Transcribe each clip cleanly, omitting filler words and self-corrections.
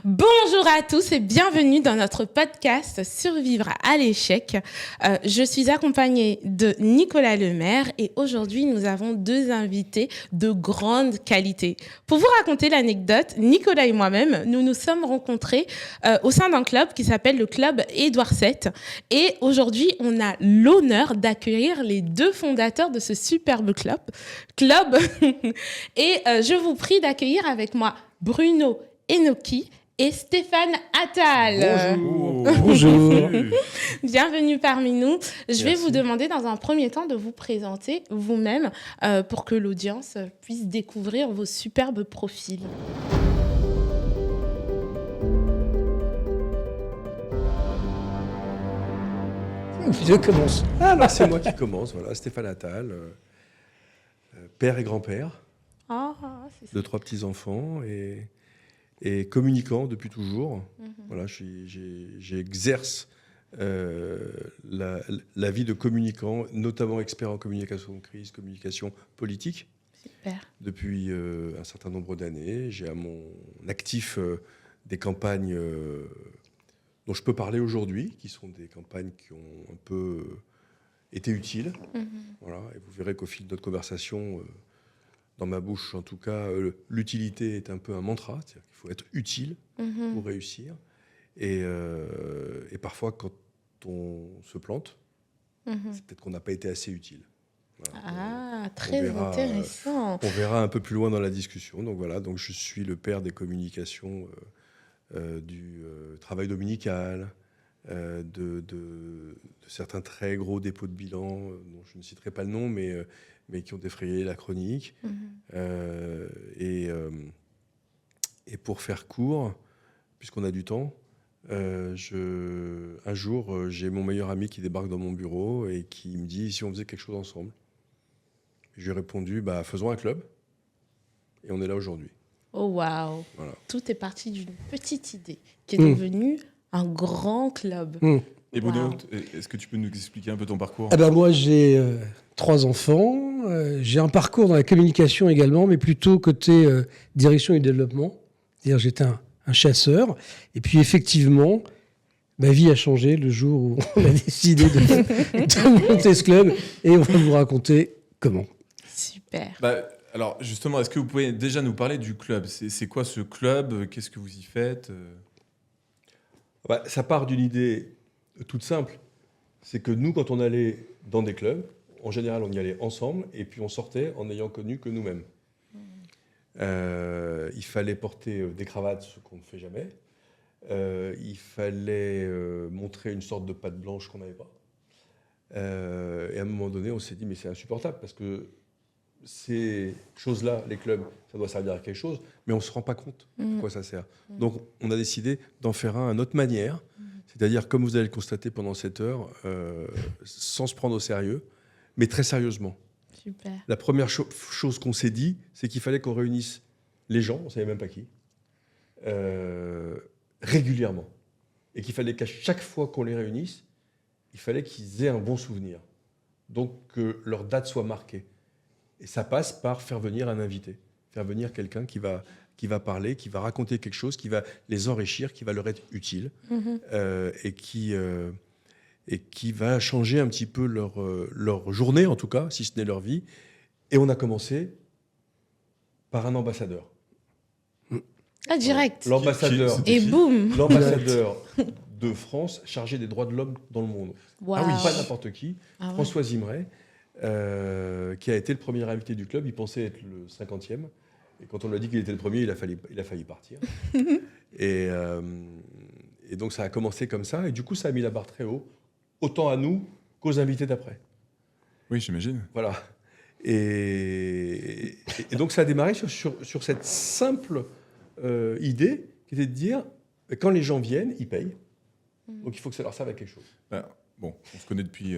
Bonjour à tous et bienvenue dans notre podcast Survivre à l'échec. Je suis accompagnée de Nicolas Lemaire et aujourd'hui nous avons deux invités de grande qualité. Pour vous raconter l'anecdote, Nicolas et moi-même, nous nous sommes rencontrés au sein d'un club qui s'appelle le club Édouard VII. Et aujourd'hui, on a l'honneur d'accueillir les deux fondateurs de ce superbe club. Et je vous prie d'accueillir avec moi Bruno Enoki et Stéphane Attal. Bonjour. Bienvenue parmi nous. Je vais Merci. vous demander dans un premier temps de vous présenter vous-même pour que l'audience puisse découvrir vos superbes profils. Je commence. Alors c'est moi qui commence, voilà, Stéphane Attal, père et grand-père Ah, c'est de 3 petits-enfants et communicant depuis toujours. Mhm. Voilà, j'exerce la vie de communicant, notamment expert en communication de crise, communication politique, super. depuis un certain nombre d'années. J'ai à mon actif des campagnes dont je peux parler aujourd'hui, qui sont des campagnes qui ont un peu été utiles. Mhm. Voilà, et vous verrez qu'au fil de notre conversation, dans ma bouche en tout cas, l'utilité est un peu un mantra, c'est-à-dire qu'il faut être utile Mhm. pour réussir. Et parfois, quand on se plante, Mhm. c'est peut-être qu'on n'a pas été assez utile. Voilà. Ah, très verra, intéressant. On verra un peu plus loin dans la discussion. Donc voilà, donc je suis le père des communications, du travail dominical, de certains très gros dépôts de bilan, dont je ne citerai pas le nom, mais qui ont défrayé la chronique. Mhm. Et pour faire court, puisqu'on a du temps, un jour, j'ai mon meilleur ami qui débarque dans mon bureau et qui me dit si on faisait quelque chose ensemble. Je lui ai répondu faisons un club. Et on est là aujourd'hui. Oh waouh. Voilà. Tout est parti d'une petite idée qui est devenue un grand club. Et Bruno, Wow. est-ce que tu peux nous expliquer un peu ton parcours? Eh ben moi, j'ai 3 enfants. J'ai un parcours dans la communication également, mais plutôt côté direction et développement. C'est-à-dire j'étais un chasseur. Et puis effectivement, ma vie a changé le jour où on a décidé de monter ce club. Et on va vous raconter comment. Super. Alors justement, est-ce que vous pouvez déjà nous parler du club? C'est quoi ce club? Qu'est-ce que vous y faites? Ça part d'une idée toute simple. C'est que nous, quand on allait dans des clubs, en général, on y allait ensemble et puis on sortait en n'ayant connu que nous-mêmes. Il fallait porter des cravates, ce qu'on ne fait jamais. Il fallait montrer une sorte de patte blanche qu'on n'avait pas. Et à un moment donné, on s'est dit, mais c'est insupportable parce que ces choses-là, les clubs, ça doit servir à quelque chose, mais on ne se rend pas compte de quoi ça sert. Donc, on a décidé d'en faire un à notre manière, c'est-à-dire, comme vous allez le constater pendant cette heure, sans se prendre au sérieux, mais très sérieusement. Super. La première chose qu'on s'est dit, c'est qu'il fallait qu'on réunisse les gens, on ne savait même pas qui, régulièrement. Et qu'il fallait qu'à chaque fois qu'on les réunisse, il fallait qu'ils aient un bon souvenir. Donc, que leur date soit marquée. Et ça passe par faire venir un invité, faire venir quelqu'un qui va parler, qui va raconter quelque chose, qui va les enrichir, qui va leur être utile, et qui va changer un petit peu leur journée, en tout cas, si ce n'est leur vie. Et on a commencé par un ambassadeur. Ah, direct. L'ambassadeur, C'était Et qui? boum. l'ambassadeur de France chargé des droits de l'homme dans le monde. Wow. Pas n'importe qui, Ah ouais. François Zimret, qui a été le premier invité du club. Il pensait être le 50e. Et quand on lui a dit qu'il était le premier, il a failli partir. et donc ça a commencé comme ça. Et du coup, ça a mis la barre très haut, autant à nous qu'aux invités d'après. Oui, j'imagine. Voilà. Et donc ça a démarré sur cette simple idée qui était de dire, quand les gens viennent, ils payent. Donc il faut que ça leur serve à quelque chose. Bon, on se connaît depuis...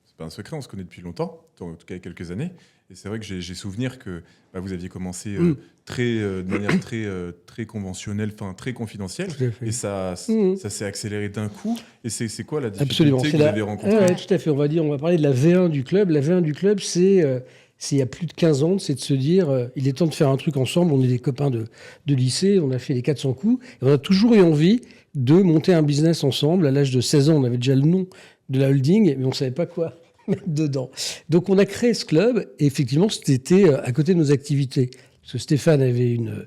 c'est pas un secret, on se connaît depuis longtemps, en tout cas il y a quelques années. Et c'est vrai que j'ai souvenir que vous aviez commencé de manière très conventionnelle, très confidentielle. Tout à fait. Et ça s'est accéléré d'un coup. Et c'est quoi la difficulté Absolument. que vous avez rencontrée? Ouais, tout à fait. On va parler de la V1 du club. La V1 du club, c'est c'est il y a plus de 15 ans, c'est de se dire, il est temps de faire un truc ensemble. On est des copains de lycée, on a fait les 400 coups. Et on a toujours eu envie de monter un business ensemble. À l'âge de 16 ans, on avait déjà le nom de la holding, mais on ne savait pas quoi mettre dedans. Donc on a créé ce club, et effectivement, c'était à côté de nos activités. Parce que Stéphane avait une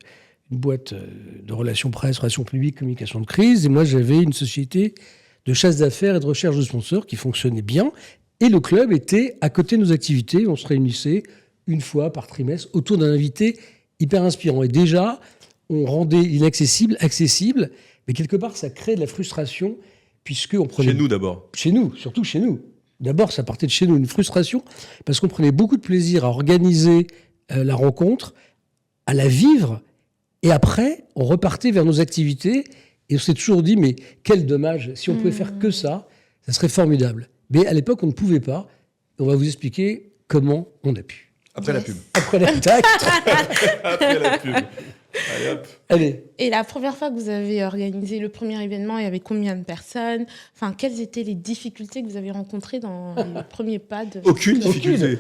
boîte de relations presse, relations publiques, communication de crise, et moi j'avais une société de chasse d'affaires et de recherche de sponsors qui fonctionnait bien. Et le club était à côté de nos activités. On se réunissait une fois par trimestre autour d'un invité hyper inspirant. Et déjà, on rendait l'inaccessible accessible, mais quelque part, ça crée de la frustration, puisqu'on prenait... Chez nous d'abord. Chez nous, surtout chez nous. D'abord, ça partait de chez nous, une frustration, parce qu'on prenait beaucoup de plaisir à organiser la rencontre, à la vivre, et après, on repartait vers nos activités, et on s'est toujours dit, mais quel dommage, si on pouvait faire que ça serait formidable. Mais à l'époque, on ne pouvait pas. On va vous expliquer comment on a pu. Après la pub. Après l'attaque. Après la pub. Allez, hop. Allez. Et la première fois que vous avez organisé le premier événement, il y avait combien de personnes? Enfin, quelles étaient les difficultés que vous avez rencontrées dans les premiers pas de... Aucune difficulté.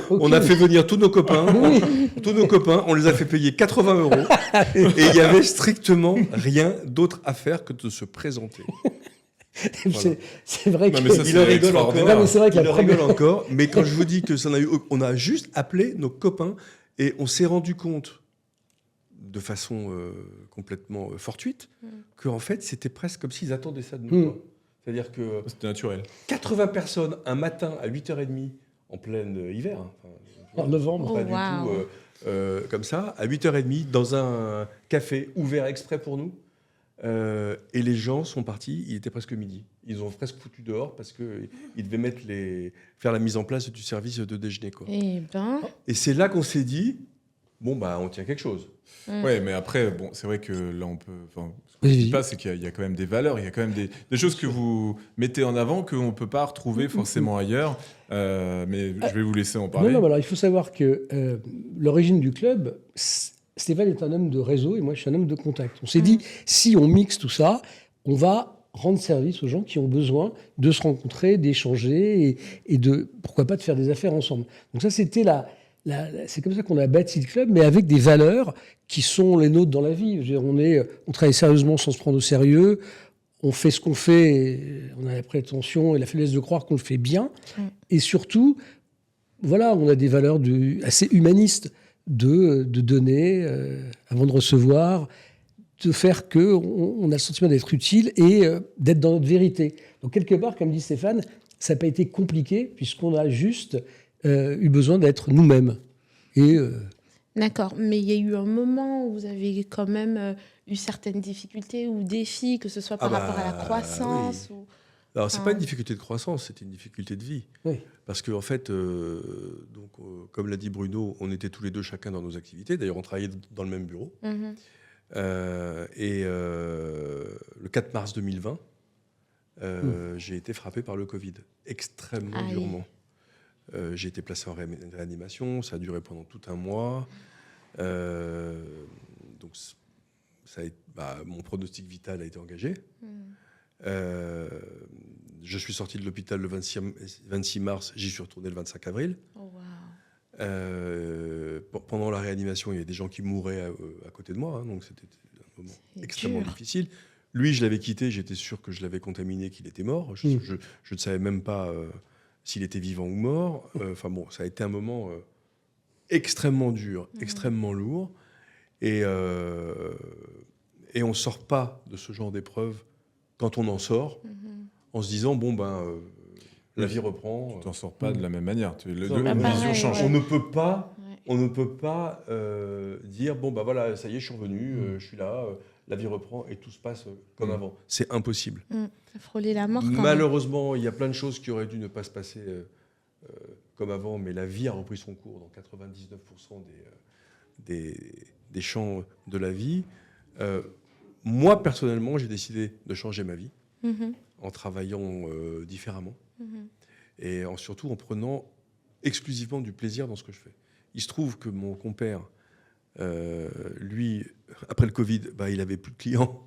On a fait venir tous nos copains. Tous nos copains, on les a fait payer 80 €. Et il n'y avait strictement rien d'autre à faire que de se présenter. Voilà. C'est vrai Non, que... mais ça, Il en rigole encore. Non, mais c'est vrai que Il la en première... rigole encore. Mais quand je vous dis que ça on a juste appelé nos copains et on s'est rendu compte de façon complètement fortuite qu'en fait, c'était presque comme s'ils attendaient ça de nous. Quoi. C'est-à-dire que C'était naturel. 80 personnes un matin à 8h30 en plein hiver. Hein, En novembre. pas Oh, du wow. tout comme ça, à 8h30 dans un café ouvert exprès pour nous. Et les gens sont partis, il était presque midi. Ils ont presque foutu dehors parce qu'ils devaient faire la mise en place du service de déjeuner. Quoi. Eh ben... Et c'est là qu'on s'est dit, bon, bah, on tient quelque chose. Ouais, mais après, bon, c'est vrai que là, on peut. Enfin, ce qu'on Oui, ne dit oui. pas, c'est qu'il y a quand même des valeurs, il y a quand même des choses que vous mettez en avant qu'on ne peut pas retrouver forcément ailleurs. Mais je vais vous laisser en parler. Non, alors il faut savoir que l'origine du club, Stéphane est un homme de réseau et moi je suis un homme de contact. On s'est dit, si on mixe tout ça, on va rendre service aux gens qui ont besoin de se rencontrer, d'échanger et de, pourquoi pas, de faire des affaires ensemble. Donc ça, c'était c'est comme ça qu'on a bâti le club, mais avec des valeurs qui sont les nôtres dans la vie. Je veux dire, on travaille sérieusement sans se prendre au sérieux. On fait ce qu'on fait, et on a la prétention et la faiblesse de croire qu'on le fait bien. Et surtout, voilà, on a des valeurs assez humanistes de donner avant de recevoir, de faire qu'on a le sentiment d'être utile et d'être dans notre vérité. Donc quelque part, comme dit Stéphane, ça n'a pas été compliqué puisqu'on a juste eu besoin d'être nous-mêmes. Et D'accord, mais il y a eu un moment où vous avez quand même eu certaines difficultés ou défis, que ce soit par rapport à la croissance ou... Alors, c'est pas une difficulté de croissance, c'était une difficulté de vie. oui. Parce qu'en fait, comme l'a dit Bruno, on était tous les deux chacun dans nos activités. D'ailleurs, on travaillait dans le même bureau. Mhm. Le 4 mars 2020, j'ai été frappé par le Covid, extrêmement Aïe. durement. J'ai été placé en réanimation, ça a duré pendant tout un mois. Donc, mon pronostic vital a été engagé. Je suis sorti de l'hôpital le 26 mars, j'y suis retourné le 25 avril. Oh, wow. Pendant la réanimation, il y avait des gens qui mouraient à côté de moi, hein, donc c'était un moment extrêmement dur. difficile. Lui, je l'avais quitté, j'étais sûr que je l'avais contaminé, qu'il était mort. Je ne savais même pas s'il était vivant ou mort. Enfin bon, ça a été un moment extrêmement dur, extrêmement lourd. Et on ne sort pas de ce genre d'épreuve quand on en sort, en se disant, bon, la vie reprend. Tu t'en sors pas de la même manière. Non, La mais vision change. On ne peut pas, dire, bon, bah voilà, ça y est, je suis revenu, je suis là, la vie reprend et tout se passe comme avant. C'est impossible. Ça frôlait la mort quand même. Malheureusement, il y a plein de choses qui auraient dû ne pas se passer comme avant, mais la vie a repris son cours dans 99% des champs de la vie. Moi, personnellement, j'ai décidé de changer ma vie en travaillant différemment et surtout en prenant exclusivement du plaisir dans ce que je fais. Il se trouve que mon compère, lui, après le Covid, il n'avait plus de clients.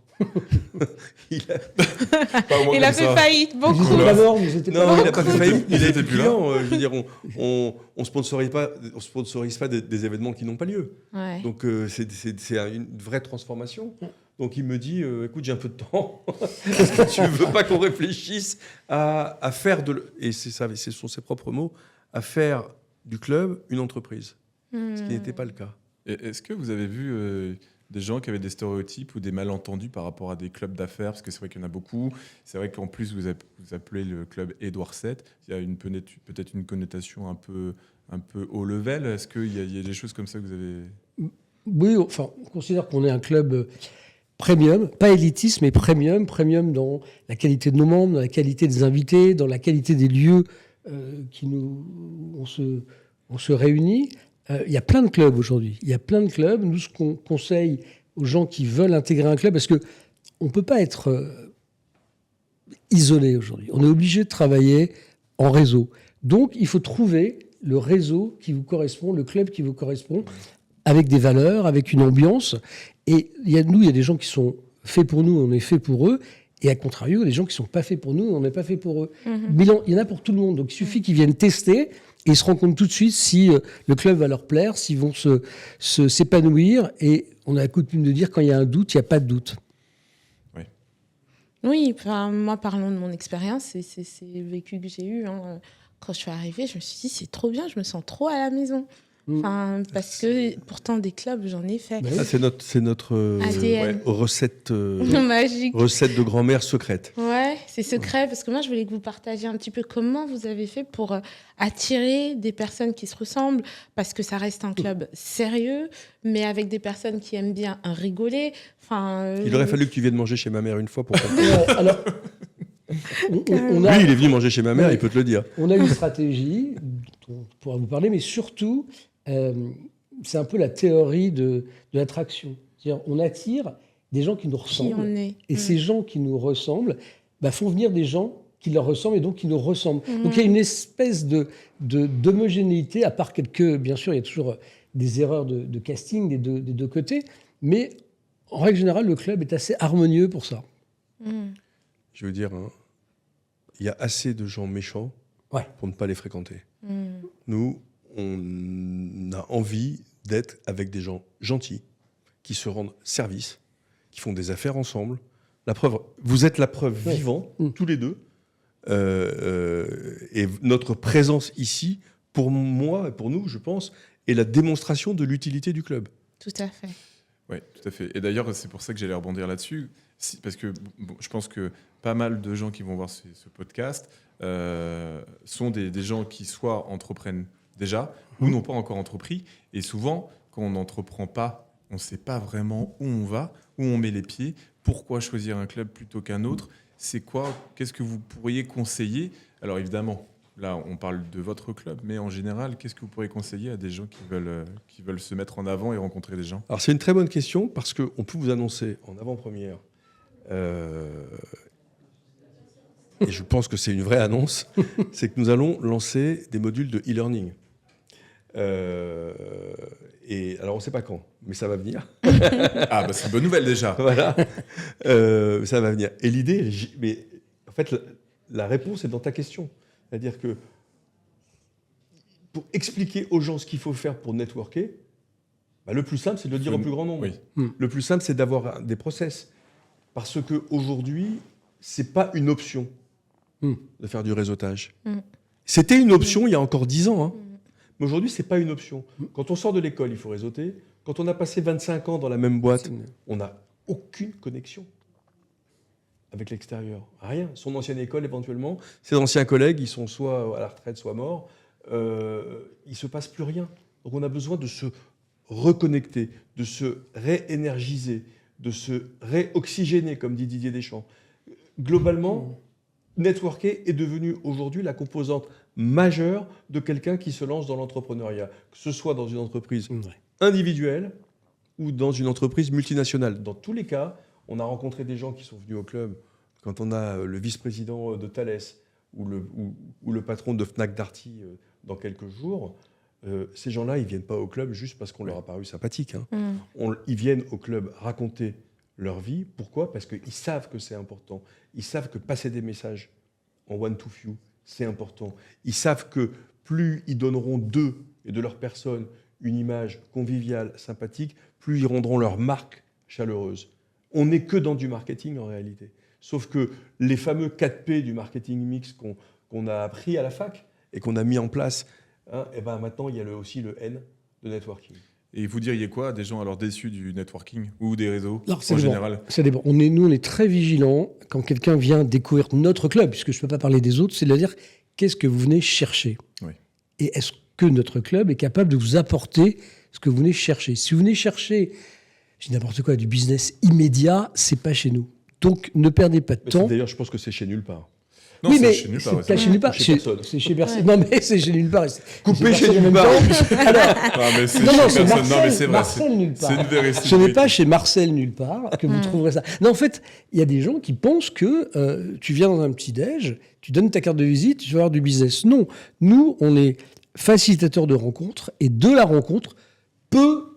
Il a- Pas au moins Il a comme fait ça. faillite Ils beaucoup. étaient pas morts, mais ils étaient pas Non, morts. il n'a pas fait faillite. Il a été plus là. client. Je veux dire, on sponsorise pas des événements qui n'ont pas lieu. Ouais. Donc c'est une vraie transformation. Donc il me dit, écoute, j'ai un peu de temps. Est-ce que tu veux pas qu'on réfléchisse à faire et c'est ça, ce sont ses propres mots, à faire du club une entreprise, ce qui n'était pas le cas. Et est-ce que vous avez vu des gens qui avaient des stéréotypes ou des malentendus par rapport à des clubs d'affaires? Parce que c'est vrai qu'il y en a beaucoup. C'est vrai qu'en plus, vous appelez le club Édouard VII. Il y a peut-être une connotation un peu haut level. Est-ce qu'il y a des choses comme ça que vous avez... Oui, enfin, on considère qu'on est un club premium, pas élitiste, mais premium. Premium dans la qualité de nos membres, dans la qualité des invités, dans la qualité des lieux où on se réunit. Il y a plein de clubs aujourd'hui. Il y a plein de clubs. Nous, ce qu'on conseille aux gens qui veulent intégrer un club, parce qu'on ne peut pas être isolé aujourd'hui. On est obligé de travailler en réseau. Donc, il faut trouver le réseau qui vous correspond, le club qui vous correspond, avec des valeurs, avec une ambiance. Et il y a des gens qui sont faits pour nous, on est fait pour eux. Et à contrario, il y a des gens qui ne sont pas faits pour nous, on n'est pas fait pour eux. Bilan, il y en a pour tout le monde. Donc, il suffit qu'ils viennent tester et ils se rendent compte tout de suite si le club va leur plaire, s'ils vont s'épanouir. Et on a la coutume de dire quand il y a un doute, il n'y a pas de doute. Oui, moi, parlons de mon expérience, c'est vécu que j'ai eu. Quand je suis arrivée, je me suis dit, c'est trop bien, je me sens trop à la maison. Parce que pourtant, des clubs, j'en ai fait. Ben oui. Ça, c'est notre ADN. recette Magique. de grand-mère secrète. Ouais, c'est secret, parce que moi, je voulais que vous partagiez un petit peu comment vous avez fait pour attirer des personnes qui se ressemblent, parce que ça reste un club sérieux, mais avec des personnes qui aiment bien rigoler. Il aurait fallu que tu viennes manger chez ma mère une fois pour comprendre. Alors, Lui, il est venu manger chez ma mère, Ouais. il peut te le dire. on a une stratégie dont on pourra vous parler, mais surtout, c'est un peu la théorie de l'attraction. C'est-à-dire, on attire des gens qui nous qui ressemblent. on est. Et ces gens qui nous ressemblent font venir des gens qui leur ressemblent et donc qui nous ressemblent. Donc il y a une espèce d'homogénéité, à part bien sûr, il y a toujours des erreurs de casting des deux côtés, mais en règle générale, le club est assez harmonieux pour ça. Je veux dire, il y a assez de gens méchants Ouais. pour ne pas les fréquenter. Nous, on a envie d'être avec des gens gentils, qui se rendent service, qui font des affaires ensemble. La preuve, vous êtes la preuve Ouais. vivante, tous les deux. Et notre présence ici, pour moi et pour nous, je pense, est la démonstration de l'utilité du club. Tout à fait. Oui, tout à fait. Et d'ailleurs, c'est pour ça que j'allais rebondir là-dessus. Parce que je pense que pas mal de gens qui vont voir ce podcast sont des gens qui soit entreprennent déjà ou n'ont pas encore entrepris. Et souvent, quand on n'entreprend pas, on ne sait pas vraiment où on va, où on met les pieds, pourquoi choisir un club plutôt qu'un autre. Qu'est-ce que vous pourriez conseiller? Alors évidemment, là, on parle de votre club, mais en général, qu'est-ce que vous pourriez conseiller à des gens qui veulent se mettre en avant et rencontrer des gens? Alors c'est une très bonne question parce qu'on peut vous annoncer en avant-première, et je pense que c'est une vraie annonce, c'est que nous allons lancer des modules de e-learning. Et alors on ne sait pas quand, mais ça va venir. Ah, c'est une bonne nouvelle déjà. Voilà, ça va venir. Et l'idée, mais en fait, la réponse est dans ta question. C'est-à-dire que pour expliquer aux gens ce qu'il faut faire pour networker, le plus simple, c'est de le dire au plus grand nombre. Oui. Le plus simple, c'est d'avoir des process. Parce qu'aujourd'hui, ce n'est pas une option de faire du réseautage. C'était une option il y a encore 10 ans. Hein. Mais aujourd'hui, ce n'est pas une option. Quand on sort de l'école, il faut réseauter. Quand on a passé 25 ans dans la même boîte, on n'a aucune connexion avec l'extérieur. Rien. Son ancienne école, éventuellement, ses anciens collègues, ils sont soit à la retraite, soit morts. Il ne se passe plus rien. Donc on a besoin de se reconnecter, de se réénergiser, de se réoxygéner, comme dit Didier Deschamps. Globalement, networker est devenu aujourd'hui la composante majeure de quelqu'un qui se lance dans l'entrepreneuriat, que ce soit dans une entreprise individuelle ou dans une entreprise multinationale. Dans tous les cas, on a rencontré des gens qui sont venus au club quand on a le vice-président de Thales ou le patron de Fnac Darty dans quelques jours. Ces gens-là, ils ne viennent pas au club juste parce qu'on leur a paru sympathique. Hein. Ils viennent au club raconter leur vie. Pourquoi ? Parce qu'ils savent que c'est important. Ils savent que passer des messages en one to few, c'est important. Ils savent que plus ils donneront d'eux et de leur personne une image conviviale, sympathique, plus ils rendront leur marque chaleureuse. On n'est que dans du marketing en réalité. Sauf que les fameux 4P du marketing mix qu'on a appris à la fac et qu'on a mis en place, et ben maintenant il y a aussi le N de networking. Et vous diriez quoi à des gens alors déçus du networking ou des réseaux Alors, en général ? Ça dépend. Nous, on est très vigilants quand quelqu'un vient découvrir notre club, puisque je ne peux pas parler des autres, c'est de dire qu'est-ce que vous venez chercher. Oui. Et est-ce que notre club est capable de vous apporter ce que vous venez chercher. Si vous venez chercher, je dis n'importe quoi, du business immédiat, c'est pas chez nous. Donc ne perdez pas de temps. D'ailleurs, je pense que c'est chez nulle part. Non, oui, c'est mais chez nulle part. c'est chez nulle part. Chez personne. C'est chez personne. Non, mais c'est chez nulle part. Coupé chez nulle part. Mais c'est Non, chez c'est personne. Marcel, Non, mais c'est vrai. Marcel nulle part. C'est une vérité. Ce n'est pas chez Marcel nulle part que vous trouverez ça. Non, en fait, il y a des gens qui pensent que tu viens dans un petit déj, tu donnes ta carte de visite, tu vas avoir du business. Non, nous, on est facilitateurs de rencontres et de la rencontre peut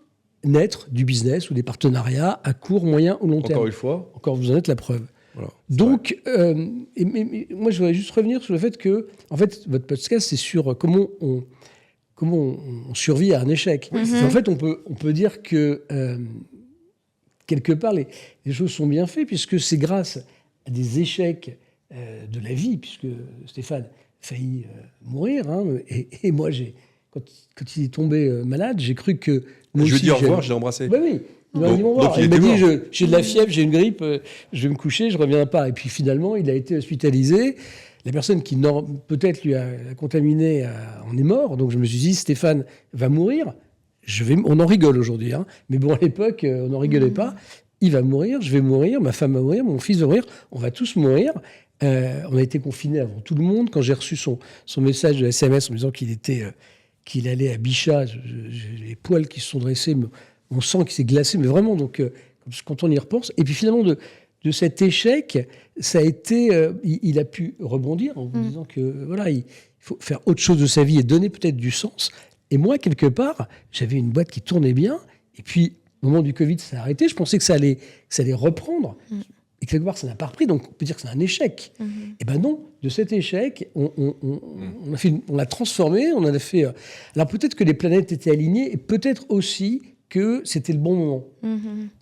naître du business ou des partenariats à court, moyen ou long terme. Encore une fois. Encore vous en êtes la preuve. Voilà, donc, mais moi, je voudrais juste revenir sur le fait que, en fait, votre podcast, c'est sur comment on survit à un échec. En fait, on peut dire que, quelque part, les choses sont bien faites, puisque c'est grâce à des échecs de la vie, puisque Stéphane a failli mourir, hein, et moi, quand il est tombé malade, j'ai cru que... Je lui ai dit au revoir, je l'ai embrassé. Ben oui. Il m'a dit au revoir. Il m'a dit j'ai de la fièvre, j'ai une grippe, je vais me coucher, je ne reviens pas. Et puis finalement, il a été hospitalisé. La personne qui peut-être lui a contaminé en est mort. Donc je me suis dit, Stéphane va mourir. On en rigole aujourd'hui. Hein. Mais bon, à l'époque, on n'en rigolait pas. Il va mourir, je vais mourir, ma femme va mourir, mon fils va mourir. On va tous mourir. On a été confinés avant tout le monde. Quand j'ai reçu son message de SMS en me disant qu'il allait à Bichat, j'ai les poils qui se sont dressés, mon sang qui s'est glacé, mais vraiment, donc, quand on y repense. Et puis finalement, de cet échec, ça a été, il a pu rebondir en vous disant que voilà, il faut faire autre chose de sa vie et donner peut-être du sens. Et moi, quelque part, j'avais une boîte qui tournait bien, et puis au moment du Covid, ça a arrêté. Je pensais que ça allait reprendre. Et quelque part, ça n'a pas repris, donc on peut dire que c'est un échec. Et ben non, de cet échec, on l'a transformé, on en a fait... Alors peut-être que les planètes étaient alignées, et peut-être aussi que c'était le bon moment.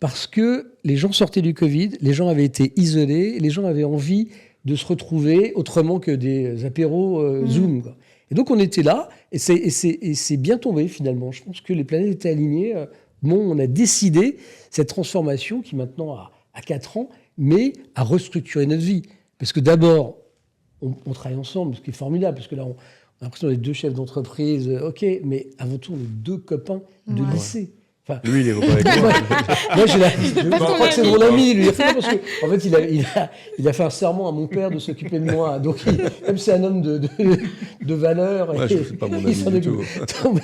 Parce que les gens sortaient du Covid, les gens avaient été isolés, les gens avaient envie de se retrouver autrement que des apéros Zoom, quoi. Et donc on était là, et c'est bien tombé finalement. Je pense que les planètes étaient alignées. On a décidé cette transformation qui maintenant a 4 ans, mais à restructurer notre vie. Parce que d'abord, on travaille ensemble, ce qui est formidable, parce que là, on a l'impression d'être 2 chefs d'entreprise, ok, mais avant tout, on est 2 copains de lycée. Enfin, lui, il est pas avec moi. Moi, je crois que c'est mon ami, lui. Parce que, en fait, il a fait un serment à mon père de s'occuper de moi. Donc, même c'est un homme de valeur. Ouais, je ne suis pas mon ami du tout.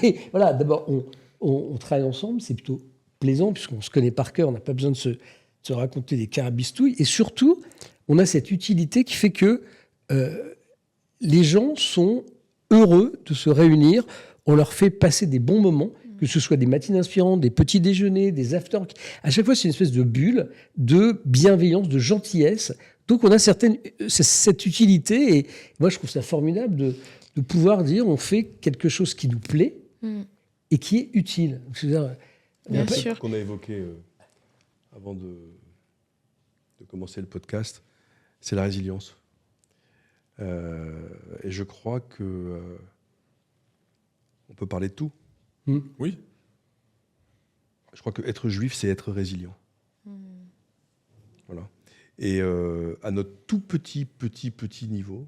Mais voilà, d'abord, on travaille ensemble, c'est plutôt plaisant, puisqu'on se connaît par cœur, on n'a pas besoin de se raconter des carabistouilles. Et surtout, on a cette utilité qui fait que les gens sont heureux de se réunir. On leur fait passer des bons moments, que ce soit des matines inspirantes, des petits déjeuners, des afters. À chaque fois, c'est une espèce de bulle de bienveillance, de gentillesse. Donc, on a cette utilité. Et moi, je trouve ça formidable de pouvoir dire on fait quelque chose qui nous plaît et qui est utile. Bien sûr. Qu'on a évoqué avant de commencer le podcast, c'est la résilience. Et je crois que on peut parler de tout. Oui. Je crois que être juif, c'est être résilient. Voilà. Et à notre tout petit niveau,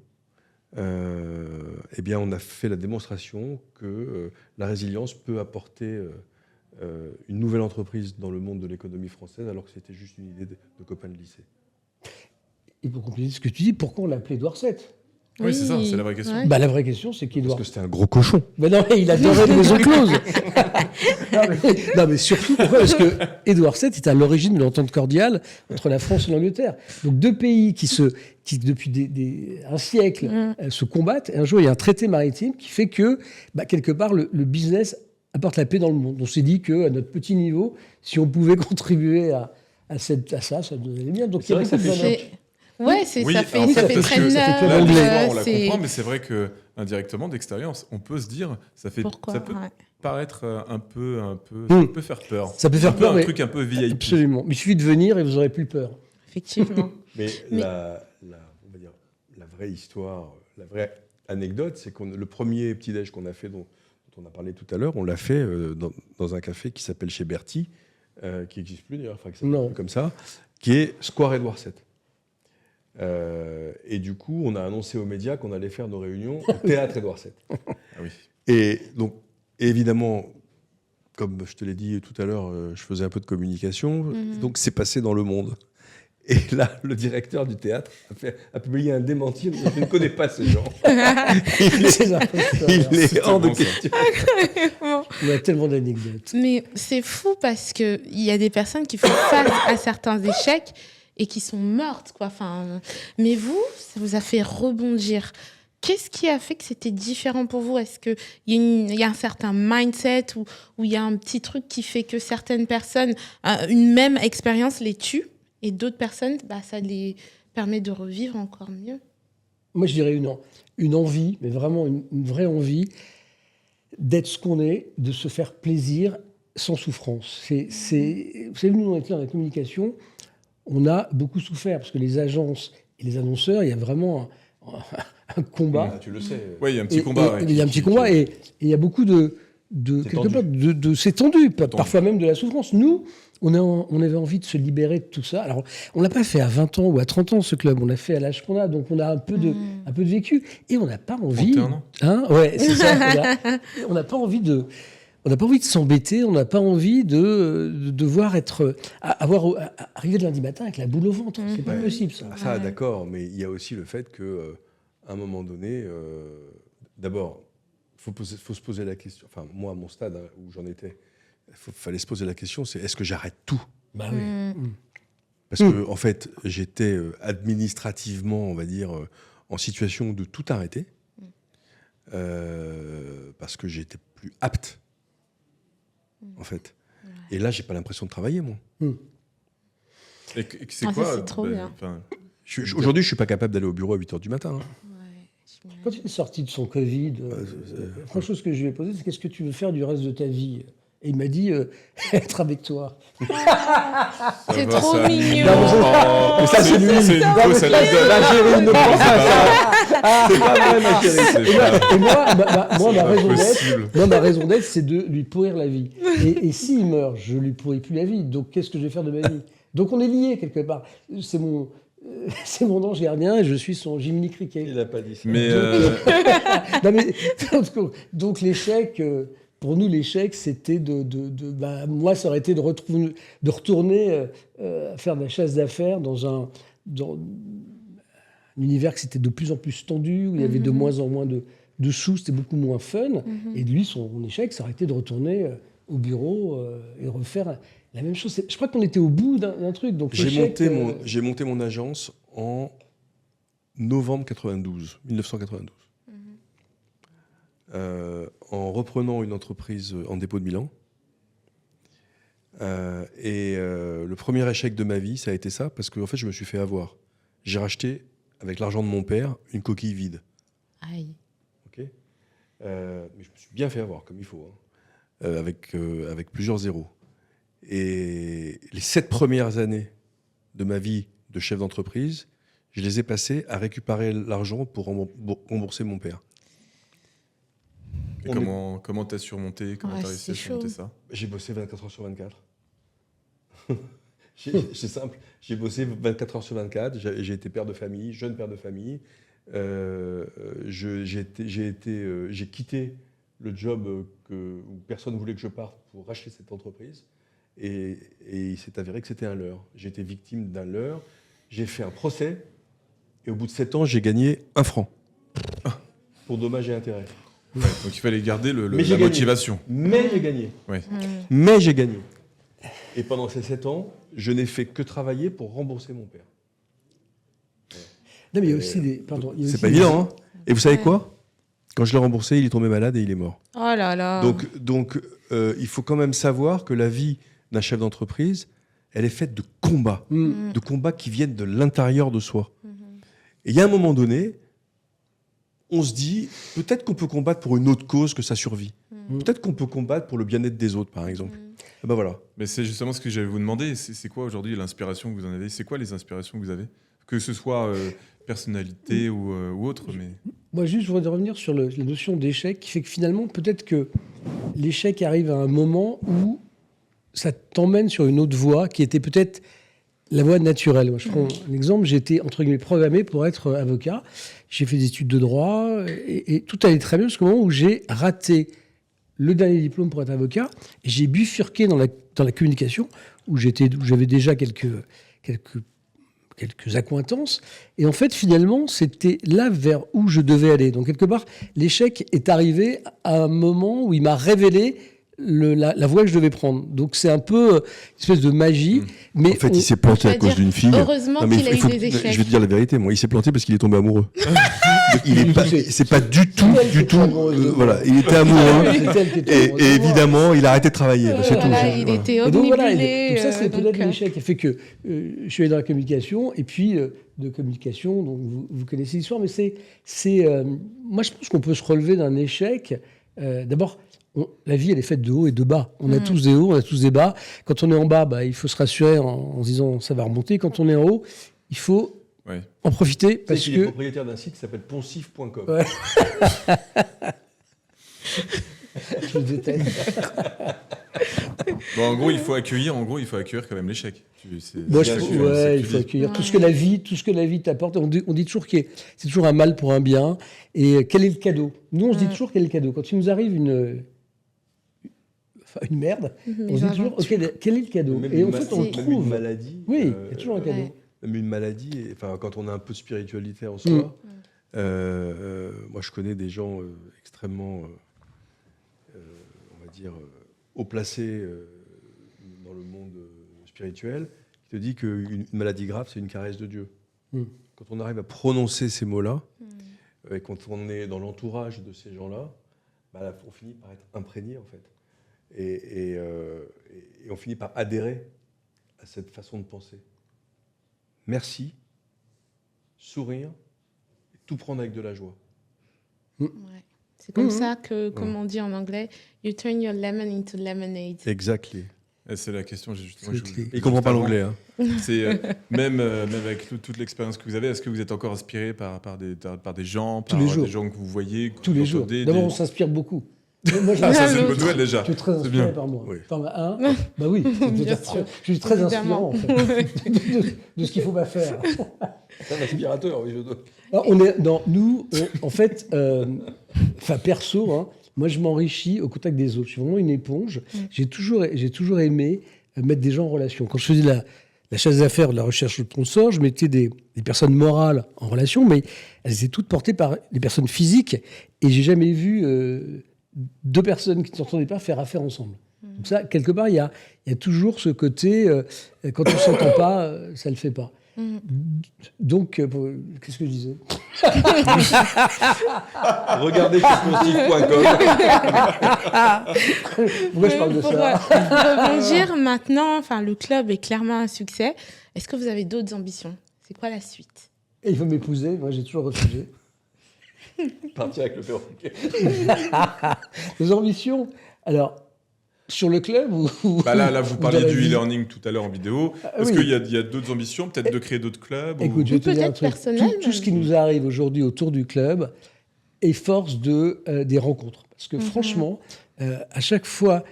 eh bien, on a fait la démonstration que la résilience peut apporter une nouvelle entreprise dans le monde de l'économie française, alors que c'était juste une idée de copains de lycée. Et pour compléter ce que tu dis, pourquoi on l'appelait Édouard VII ? Oui, c'est ça, c'est la vraie question. Ouais. La vraie question, c'est qu'Édouard... Parce que c'était un gros cochon. Mais non, il adorait les maisons closes. non, mais surtout, pourquoi ? Parce que Édouard VII est à l'origine de l'entente cordiale entre la France et l'Angleterre. Donc 2 pays qui depuis un siècle se combattent. Et un jour, il y a un traité maritime qui fait que, quelque part, le business apporte la paix dans le monde. On s'est dit qu'à notre petit niveau, si on pouvait contribuer à à ça nous allait bien. Donc C'est il y a vrai que beaucoup ça de fait gens- Ouais, Oui, ça fait, alors ça fait parce très que- ça fait neuf. très anglais. Là, on la c'est- comprend, mais c'est vrai que indirectement, d'expérience, on peut se dire, ça Pourquoi peut ouais. paraître Mm. ça peut faire peur. Ça peut faire peur, un mais truc un peu VIP. absolument. Mais il suffit de venir et vous n'aurez plus peur. Effectivement. Mais, Mais- on va dire, la vraie histoire, la vraie anecdote, c'est que le premier petit-déj qu'on a fait, dont on a parlé tout à l'heure, on l'a fait dans un café qui s'appelle chez Bertie, qui n'existe plus d'ailleurs, enfin, qui s'appelle Non. plus comme ça, qui est Square Édouard VII. Et du coup, on a annoncé aux médias qu'on allait faire nos réunions au théâtre Édouard VII. Ah oui. Et donc, évidemment, comme je te l'ai dit tout à l'heure, je faisais un peu de communication, donc c'est passé dans Le Monde. Et là, le directeur du théâtre a publié un démenti. Je ne connais pas ces gens. C'est imposteurs. Il est C'était hors de bon, ça. question. On a tellement d'anecdotes. Mais c'est fou parce qu'il y a des personnes qui font face à certains échecs et qui sont mortes, quoi. Enfin, mais vous, ça vous a fait rebondir. Qu'est-ce qui a fait que c'était différent pour vous? Est-ce qu'il y a un certain mindset ou il y a un petit truc qui fait que certaines personnes, une même expérience les tue et d'autres personnes, ça les permet de revivre encore mieux? Moi, je dirais une envie, mais vraiment une vraie envie d'être ce qu'on est, de se faire plaisir sans souffrance. Vous savez, nous, on était dans la communication, on a beaucoup souffert, parce que les agences et les annonceurs, il y a vraiment un combat. Ah, tu le sais. Ouais, il y a un petit combat. Il y a un petit combat et il y a beaucoup de quelque part, c'est tendu, parfois même de la souffrance. Nous, on avait envie de se libérer de tout ça. Alors, on l'a pas fait à 20 ans ou à 30 ans, ce club. On l'a fait à l'âge qu'on a, donc on a un peu de vécu. Et on n'a pas envie... 31 ans. Hein, ouais, c'est ça. On n'a pas envie de... On n'a pas envie de s'embêter, on n'a pas envie de devoir arriver le lundi matin avec la boule au ventre. C'est pas possible, ça. Ah, ça, d'accord, mais il y a aussi le fait que, à un moment donné, d'abord, faut se poser la question. Enfin, moi, à mon stade où j'en étais, fallait se poser la question, c'est est-ce que j'arrête tout? Bah oui. Parce que, en fait, j'étais administrativement, on va dire, en situation de tout arrêter, parce que j'étais plus apte, en fait. Et là, j'ai pas l'impression de travailler, moi. Et c'est Ah, ça, quoi c'est trop bien. Aujourd'hui, je suis pas capable d'aller au bureau à 8h du matin. hein. Quand il est sorti de son Covid, la première chose que je lui ai posée, c'est qu'est-ce que tu veux faire du reste de ta vie? Et il m'a dit être avec toi. C'est trop mignon. Mais ça, c'est lui. C'est une Non, fausse mais anecdote. la chérie ne pense pas ça. C'est pas vrai, ma chérie. Et moi, ma raison possible. d'être, ma raison d'être, c'est de lui pourrir la vie. Et s'il meurt, je lui pourris plus la vie. Donc, qu'est-ce que je vais faire de ma vie? Donc, on est liés quelque part. C'est mon ange gardien et je suis son Jiminy Cricket. Il n'a pas dit ça. Mais Non, mais, donc l'échec, pour nous, l'échec, c'était moi, ça aurait été de retourner faire de la chasse d'affaires dans un univers qui c'était de plus en plus tendu, où il y avait de moins en moins de sous, c'était beaucoup moins fun. Et lui, son échec, ça aurait été de retourner au bureau et refaire la même chose. Je crois qu'on était au bout d'un truc. Donc J'ai monté mon agence en novembre 1992. En reprenant une entreprise en dépôt de Milan. Le premier échec de ma vie, ça a été ça, parce que en fait, je me suis fait avoir. J'ai racheté, avec l'argent de mon père, une coquille vide. Aïe. Okay, mais je me suis bien fait avoir, comme il faut, hein, avec plusieurs zéros. Et les 7 premières années de ma vie de chef d'entreprise, je les ai passées à récupérer l'argent pour rembourser mon père. et comment t'as surmonté? Comment Ouais, t'as réussi à c'est surmonter chaud. ça? J'ai bossé 24 heures sur 24. C'est simple. J'ai bossé 24 heures sur 24. J'ai été père de famille, jeune père de famille. J'ai quitté le job où personne ne voulait que je parte pour racheter cette entreprise. Et il s'est avéré que c'était un leurre. J'ai été victime d'un leurre. J'ai fait un procès. Et au bout de 7 ans, j'ai gagné 1 franc. Pour dommages et intérêts. Ouais, donc il fallait garder Mais la j'ai gagné. motivation. Mais j'ai gagné. Ouais. Mais j'ai gagné. Et pendant ces 7 ans, je n'ai fait que travailler pour rembourser mon père. Non, mais il y a aussi des. Pardon. il y a C'est aussi pas des- évident, hein. Et vous savez Ouais. quoi? Quand je l'ai remboursé, il est tombé malade et il est mort. Oh là là. Donc il faut quand même savoir que la vie d'un chef d'entreprise, elle est faite de combats, Mm. de combats qui viennent de l'intérieur de soi. Et il y a un moment donné, on se dit, peut-être qu'on peut combattre pour une autre cause que sa survie. Peut-être qu'on peut combattre pour le bien-être des autres, par exemple. Et ben voilà. Mais c'est justement ce que j'allais vous demander. C'est quoi aujourd'hui l'inspiration que vous en avez? C'est quoi les inspirations que vous avez? Que ce soit personnalité ou autre. Mais... Moi, juste, je voudrais revenir sur la notion d'échec, qui fait que finalement, peut-être que l'échec arrive à un moment où ça t'emmène sur une autre voie qui était peut-être la voie naturelle. Moi, je prends un exemple. J'ai été, entre guillemets, programmé pour être avocat. J'ai fait des études de droit et tout allait très bien jusqu'au moment où j'ai raté le dernier diplôme pour être avocat. Et j'ai bifurqué dans la communication où j'avais déjà quelques accointances. Et en fait, finalement, c'était là vers où je devais aller. Donc, quelque part, l'échec est arrivé à un moment où il m'a révélé la voie que je devais prendre. Donc, c'est un peu une espèce de magie. Mais En fait, il s'est planté à cause d'une fille. Heureusement Non, mais qu'il a il faut- eu des échecs. Je vais te dire la vérité, moi, il s'est planté parce qu'il est tombé amoureux. C'est pas du tout, elle qui du était tout. amoureuse de moi. Voilà, il était amoureux. C'est elle qui était amoureuse de Et moi. évidemment, il a arrêté de travailler. C'est tout. Voilà, il était Et donc voilà, obnubilé. donc ça c'est donc, peut-être l'échec qui fait que je suis allé dans la communication et puis de communication, donc vous connaissez l'histoire, mais moi je pense qu'on peut se relever d'un échec. D'abord, la vie elle est faite de hauts et de bas. On a tous des hauts, on a tous des bas. Quand on est en bas, il faut se rassurer en se disant ça va remonter. Quand on est en haut, il faut en profiter Parce parce qu'il est que propriétaire d'un site qui s'appelle poncif.com. Ouais. je le déteste. Bon, en gros, il faut accueillir quand même l'échec. Moi, Bien sûr, il faut accueillir tout ce que la vie t'apporte. On dit toujours que c'est toujours un mal pour un bien. Et quel est le cadeau? Nous, on se dit toujours quel est le cadeau. Quand il nous arrive une merde, on se dit toujours quel est le cadeau? Même Et une en fait, on le même une trouve. maladie. Oui, il y a toujours un cadeau. Ouais. Même une maladie, enfin, quand on a un peu de spiritualité en soi, moi je connais des gens extrêmement, on va dire, haut placés dans le monde spirituel, qui te dit qu'une maladie grave, c'est une caresse de Dieu. Quand on arrive à prononcer ces mots-là, et quand on est dans l'entourage de ces gens-là, on finit par être imprégné, en fait. Et on finit par adhérer à cette façon de penser. Merci, sourire, et tout prendre avec de la joie. Ouais. C'est comme ça que, comme on dit en anglais, you turn your lemon into lemonade. Exactly. C'est la question. Justement, C'est Il comprend pas l'anglais. Hein. C'est même avec toute l'expérience que vous avez, est-ce que vous êtes encore inspiré par des gens, Tous les jours. des gens que vous voyez Tous les jours. D'abord, on s'inspire beaucoup. Moi, Ah, ça, c'est une l'autre. bonne nouvelle déjà. je suis très C'est inspiré bien. par moi. Oui. Enfin, bah oui, Bien sûr. je suis très Évidemment. inspirant en fait, de ce qu'il faut pas faire. C'est un aspirateur, oui, je dois. Alors, en fait, perso, hein, moi je m'enrichis au contact des autres. Je suis vraiment une éponge. J'ai toujours aimé mettre des gens en relation. Quand je faisais la chasse d'affaires, de la recherche de sponsors, je mettais des personnes morales en relation, mais elles étaient toutes portées par des personnes physiques. Et j'ai jamais vu deux personnes qui ne s'entendaient pas faire affaire ensemble. Donc ça, quelque part, il y a toujours ce côté, quand on ne s'entend pas, ça ne le fait pas. Donc, qu'est-ce que je disais? Regardez sur poncif.com. Pourquoi je parle de Pour ça? rebondir maintenant, enfin, le club est clairement un succès. Est-ce que vous avez d'autres ambitions? C'est quoi la suite? Et il veut m'épouser, moi j'ai toujours refusé. Partir avec le perroquet. Les ambitions, alors, sur le club ou Là, vous ou parliez dans la du vie? e-learning tout à l'heure en vidéo. Est-ce oui. qu'il y a d'autres ambitions, peut-être de créer d'autres clubs Écoute, je vais te dire un Peut-être truc. personnel, Tout ce qui nous arrive aujourd'hui autour du club est force des rencontres. Parce que franchement, à chaque fois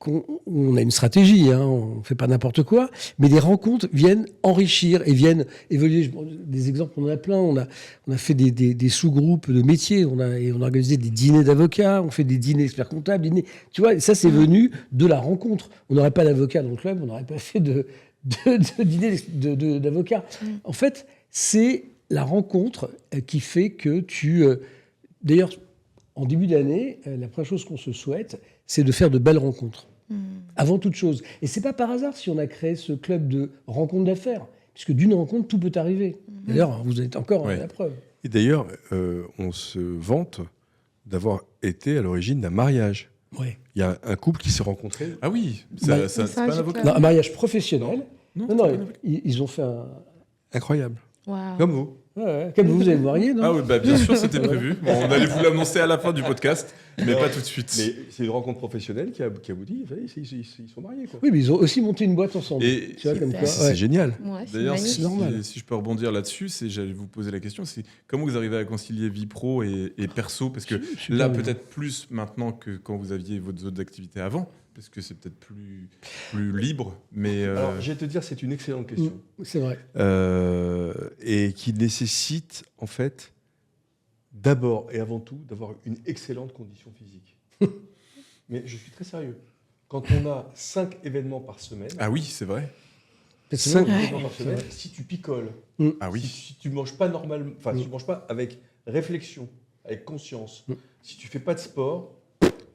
qu'on a une stratégie, hein, on ne fait pas n'importe quoi, mais les rencontres viennent enrichir et viennent évoluer. Des exemples, on en a plein. On a fait des sous-groupes de métiers, on a organisé des dîners d'avocats, on fait des dîners experts comptables, tu vois, ça c'est venu de la rencontre. On n'aurait pas d'avocats dans le club, on n'aurait pas fait de dîner d'avocats. En fait, c'est la rencontre qui fait que d'ailleurs, en début d'année, la première chose qu'on se souhaite, c'est de faire de belles rencontres. Avant toute chose. Et c'est pas par hasard si on a créé ce club de rencontres d'affaires, puisque d'une rencontre, tout peut arriver. D'ailleurs, vous êtes encore la preuve. Et d'ailleurs, on se vante d'avoir été à l'origine d'un mariage. Ouais. Il y a un couple qui s'est rencontré. Ah oui, Bah, c'est pas un avocat. Non, un mariage professionnel. Non, c'est pas une ils ont fait un... Incroyable. Waouh. Comme vous. Ouais, comme vous allez le voir, non? Ah oui, bah, bien sûr, c'était prévu. Bon, on allait vous l'annoncer à la fin du podcast, mais Non, pas tout de suite. Mais c'est une rencontre professionnelle qui aboutit. Ils sont mariés, quoi. Oui, mais ils ont aussi monté une boîte ensemble. Et Tu vois, comme super. quoi, C'est ouais. génial. Ouais, c'est d'ailleurs, magnifique. c'est normal. si je peux rebondir là-dessus, j'allais vous poser la question, c'est comment vous arrivez à concilier vie pro et perso, parce que Super là, bien. peut-être plus maintenant que quand vous aviez vos autres activités avant, parce que c'est peut-être plus libre, mais Alors, je vais te dire, c'est une excellente question. C'est vrai. Et qui nécessite, en fait, d'abord et avant tout, d'avoir une excellente condition physique. Mais je suis très sérieux. Quand on a 5 événements par semaine, ah oui, c'est vrai. 5 Ouais. événements par semaine, si tu picoles, Ah oui. si tu manges pas normalement, enfin, si tu manges pas avec réflexion, avec conscience, si tu fais pas de sport,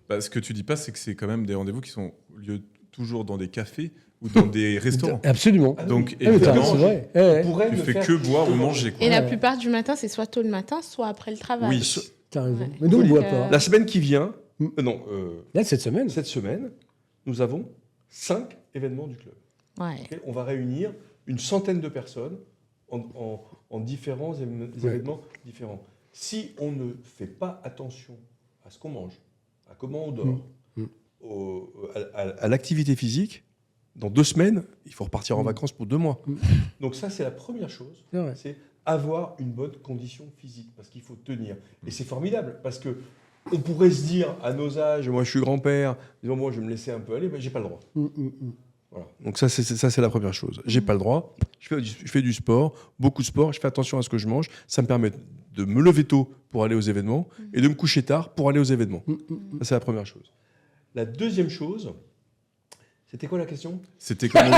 Bah, ce que tu dis pas, c'est que c'est quand même des rendez-vous qui sont lieu toujours dans des cafés ou dans des restaurants. Absolument. Ah Donc, Ah, mais t'as- évidemment, c'est vrai. Ouais, tu pourrais tu ne fais faire que boire ou manger, quoi. Et la Ouais. plupart du matin, c'est soit tôt le matin, soit après le travail. Oui. t'as raison. Ouais. Mais nous, on ne boit Donc, pas. La semaine qui vient, non, Là, cette semaine, cette semaine, nous avons 5 événements du club. Ouais. Ok, on va réunir une centaine de personnes en différents événements différents. Si on ne fait pas attention à ce qu'on mange, à comment on dort, à l'activité physique, dans 2 semaines, il faut repartir en vacances pour 2 mois. Donc ça, c'est la première chose, c'est vrai. c'est avoir une bonne condition physique, parce qu'il faut tenir. Et c'est formidable, parce que on pourrait se dire, à nos âges, moi je suis grand-père, disons, moi je vais me laisser un peu aller, mais j'ai pas le droit. Voilà. Donc ça, c'est la première chose. J'ai pas le droit. Je fais du sport, beaucoup de sport. Je fais attention à ce que je mange. Ça me permet de me lever tôt pour aller aux événements et de me coucher tard pour aller aux événements. Ça, c'est la première chose. La deuxième chose, c'était quoi la question? C'était comment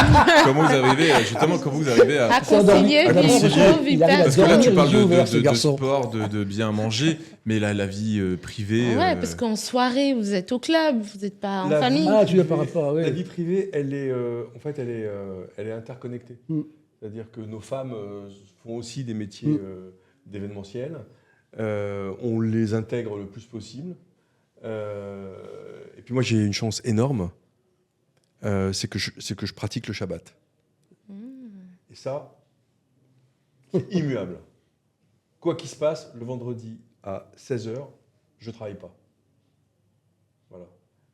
vous arrivez à... À concilier Ah, vie non, pro, vie il arrive à Parce perso. que là, tu dormir parles les yeux ouverts, ce de garçon. sport, de bien manger, mais la vie privée... Ouais, parce qu'en soirée, vous êtes au club, vous n'êtes pas en La famille. vie Ah, tu privée- veux par rapport à... ouais. La vie privée, elle est, en fait, elle est interconnectée. C'est-à-dire que nos femmes font aussi des métiers d'événementiel. On les intègre le plus possible. Et puis moi, j'ai une chance énorme, c'est que je pratique le Shabbat. Et ça, c'est immuable. Quoi qu'il se passe, le vendredi à 16h, je ne travaille pas. Voilà.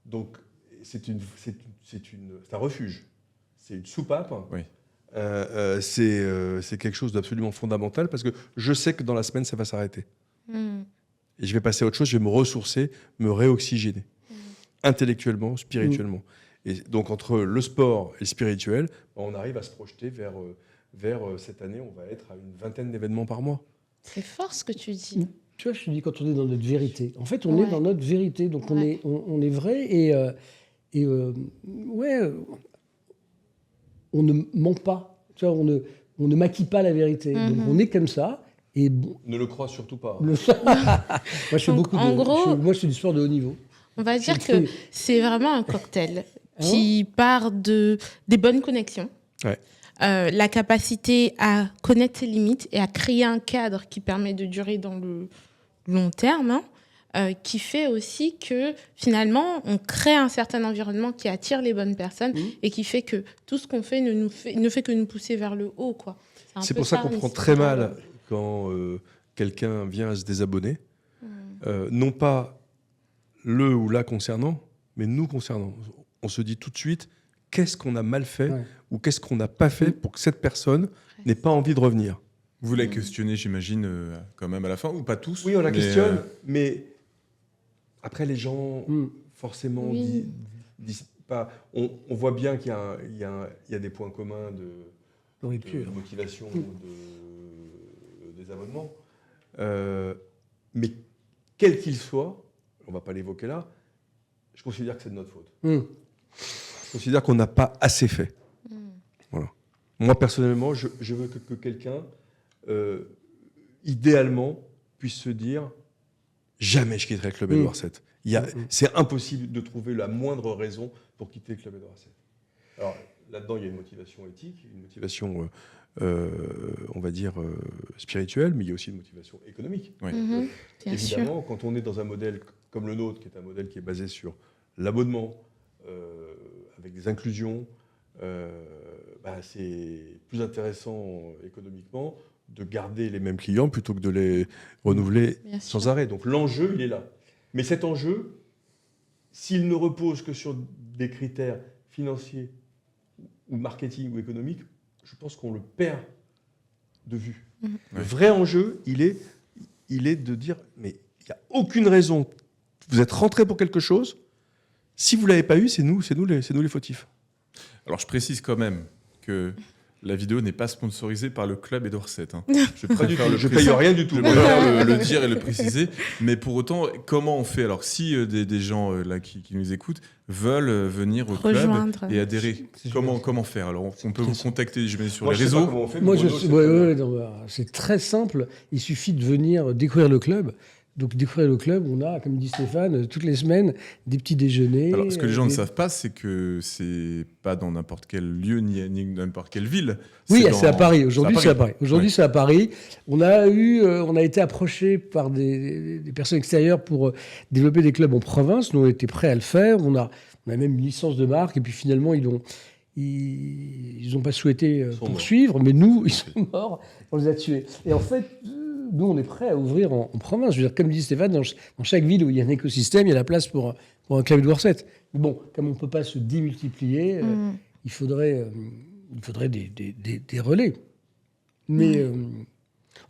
Donc, c'est un refuge. C'est une soupape. Oui. C'est quelque chose d'absolument fondamental parce que je sais que dans la semaine, ça va s'arrêter. Mm. Et je vais passer à autre chose, je vais me ressourcer, me réoxygéner. Intellectuellement, spirituellement. Et donc, entre le sport et le spirituel, on arrive à se projeter vers cette année, on va être à une vingtaine d'événements par mois. C'est fort ce que tu dis. Tu vois, je te dis, quand on est dans notre vérité. En fait, on est Ouais. dans notre vérité. Donc, Ouais. on est vrai on ne ment pas. Tu vois, on ne maquille pas la vérité. Donc, on est comme ça. Et bon, Ne le crois surtout pas. moi, je fais Donc, beaucoup en gros- moi, je fais du sport de haut niveau. On va dire fais- que c'est vraiment un cocktail Ah qui part des bonnes connexions, Ouais. la capacité à connaître ses limites et à créer un cadre qui permet de durer dans le long terme, qui fait aussi que finalement on crée un certain environnement qui attire les bonnes personnes et qui fait que tout ce qu'on fait ne fait que nous pousser vers le haut, quoi. un C'est peu pour ça qu'on une prend très spirale. mal quand quelqu'un vient à se désabonner. Non pas le ou la concernant, mais nous concernant. On se dit tout de suite, qu'est-ce qu'on a mal fait Ouais. ou qu'est-ce qu'on n'a pas fait pour que cette personne n'ait pas envie de revenir. Vous la questionnez, j'imagine, quand même à la fin, ou pas tous? Oui, on la mais, questionne, mais après les gens, forcément, Oui. disent pas... On voit bien qu'il y a des points communs de Nourriture. motivation, des abonnements. Mais quel qu'il soit, on ne va pas l'évoquer là, je considère que c'est de notre faute. Je considère qu'on n'a pas assez fait. Voilà. Moi, personnellement, je veux que quelqu'un, idéalement, puisse se dire « Jamais je quitterai le Club Édouard VII ». C'est impossible de trouver la moindre raison pour quitter le Club Édouard VII. Alors, là-dedans, il y a une motivation éthique, une motivation, on va dire, spirituelle, mais il y a aussi une motivation économique. Ouais. Bien Évidemment, quand on est dans un modèle comme le nôtre, qui est un modèle qui est basé sur l'abonnement, avec des inclusions, c'est plus intéressant économiquement de garder les mêmes clients plutôt que de les renouveler Bien sans sûr. arrêt. Donc l'enjeu, il est là. Mais cet enjeu, s'il ne repose que sur des critères financiers ou marketing ou économiques, je pense qu'on le perd de vue. Le vrai enjeu, il est de dire, mais il n'y a aucune raison. Vous êtes rentré pour quelque chose. Si vous ne l'avez pas eu, c'est nous les fautifs. Alors, je précise quand même que la vidéo n'est pas sponsorisée par le club et d'Orsett. Hein. Je Pas du préfère tout. le Je préciser. paye rien du tout. Je préfère le dire et le préciser. Mais pour autant, comment on fait? Alors, si des gens là qui nous écoutent veulent venir au Rejoindre. club et adhérer, C'est comment faire? Alors, on peut vous contacter, je mets sur Moi, les je sais pas réseaux. comment on fait, Moi, mais Bruno, c'est ouais, très ouais, bien. non, c'est très simple. Il suffit de venir découvrir le club. Donc, découvrir le club, on a, comme dit Stéphane, toutes les semaines, des petits déjeuners. Alors, ce que les gens ne des- savent pas, c'est que c'est pas dans n'importe quel lieu ni n'importe quelle ville. Oui, dans- c'est à Paris. Aujourd'hui, c'est à Paris. Aujourd'hui, Ouais. c'est à Paris. On a été approché par des personnes extérieures pour développer des clubs en province. Nous, on était prêts à le faire. On a même une licence de marque. Et puis finalement, ils ont pas souhaité sont poursuivre. Mais nous, ils sont morts. On les a tués. Et en fait, nous, on est prêts à ouvrir en province. Je veux dire, comme dit Stéphane, dans chaque ville où il y a un écosystème, il y a la place pour un club de Worcester. Mais bon, comme on ne peut pas se démultiplier, il faudrait des relais. Mais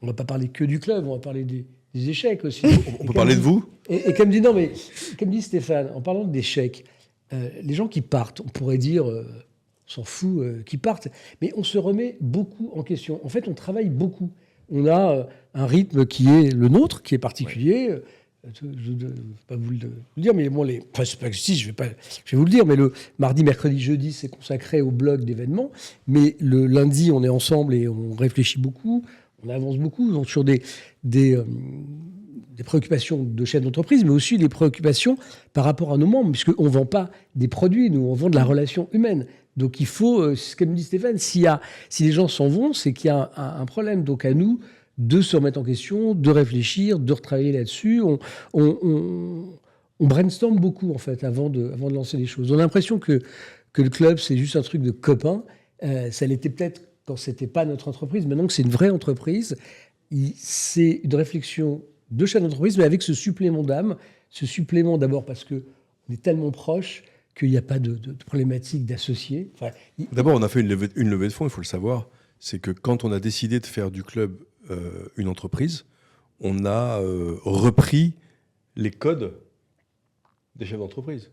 on ne va pas parler que du club, on va parler des échecs aussi. On peut parler de vous? Et comme dit Stéphane, en parlant d'échecs, les gens qui partent, on pourrait dire, on s'en fout, qui partent, mais on se remet beaucoup en question. En fait, on travaille beaucoup. On a un rythme qui est le nôtre, qui est particulier. Je ne vais pas vous le dire, mais bon, enfin, c'est pas que si, je vais vous le dire, mais le mardi, mercredi, jeudi, c'est consacré au blog d'événements. Mais le lundi, on est ensemble et on réfléchit beaucoup, on avance beaucoup, donc sur des préoccupations de chef d'entreprise, mais aussi des préoccupations par rapport à nos membres, puisqu'on ne vend pas des produits, nous, on vend de la relation humaine. Donc il faut, comme dit Stéphane, si les gens s'en vont, c'est qu'il y a un problème. Donc à nous de se remettre en question, de réfléchir, de retravailler là-dessus. On brainstorm beaucoup, en fait, avant de lancer les choses. On a l'impression que le club, c'est juste un truc de copains. Ça l'était peut-être quand ce n'était pas notre entreprise. Maintenant que c'est une vraie entreprise, c'est une réflexion de chef d'entreprise, mais avec ce supplément d'âme. Ce supplément, d'abord, parce qu'on est tellement proches qu'il n'y a pas de problématique d'associés. Enfin, D'abord, on a fait une levée de fonds, il faut le savoir. C'est que quand on a décidé de faire du club une entreprise, on a repris les codes des chefs d'entreprise.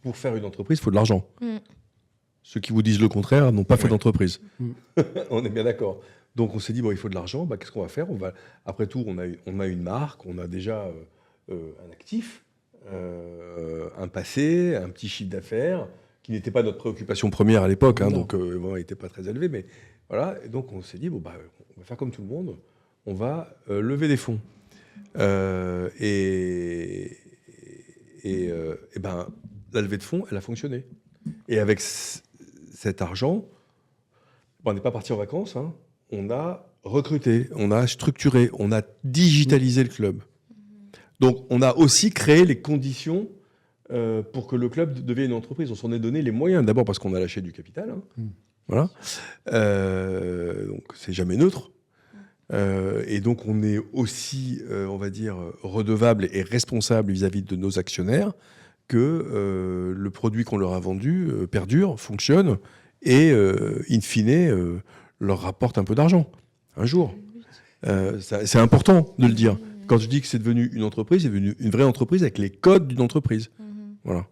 Pour faire une entreprise, il faut de l'argent. Ceux qui vous disent le contraire n'ont pas fait d'entreprise. On est bien d'accord. Donc on s'est dit, bon, il faut de l'argent, qu'est-ce qu'on va faire? Après tout, on a une marque, on a déjà un actif, un passé, un petit chiffre d'affaires, qui n'était pas notre préoccupation première à l'époque, donc il n'était pas très élevé, mais voilà. Et donc on s'est dit, on va faire comme tout le monde, on va lever des fonds. La levée de fonds, elle a fonctionné. Et avec cet argent, on n'est pas parti en vacances, on a recruté, on a structuré, on a digitalisé le club. Donc, on a aussi créé les conditions pour que le club devienne une entreprise. On s'en est donné les moyens. D'abord parce qu'on a lâché du capital. Voilà. Donc, c'est jamais neutre. Et donc, on est aussi, on va dire, redevable et responsable vis-à-vis de nos actionnaires que le produit qu'on leur a vendu perdure, fonctionne et, in fine, leur rapporte un peu d'argent un jour. C'est important de le dire. Quand je dis que c'est devenu une entreprise, c'est devenu une vraie entreprise avec les codes d'une entreprise. Voilà.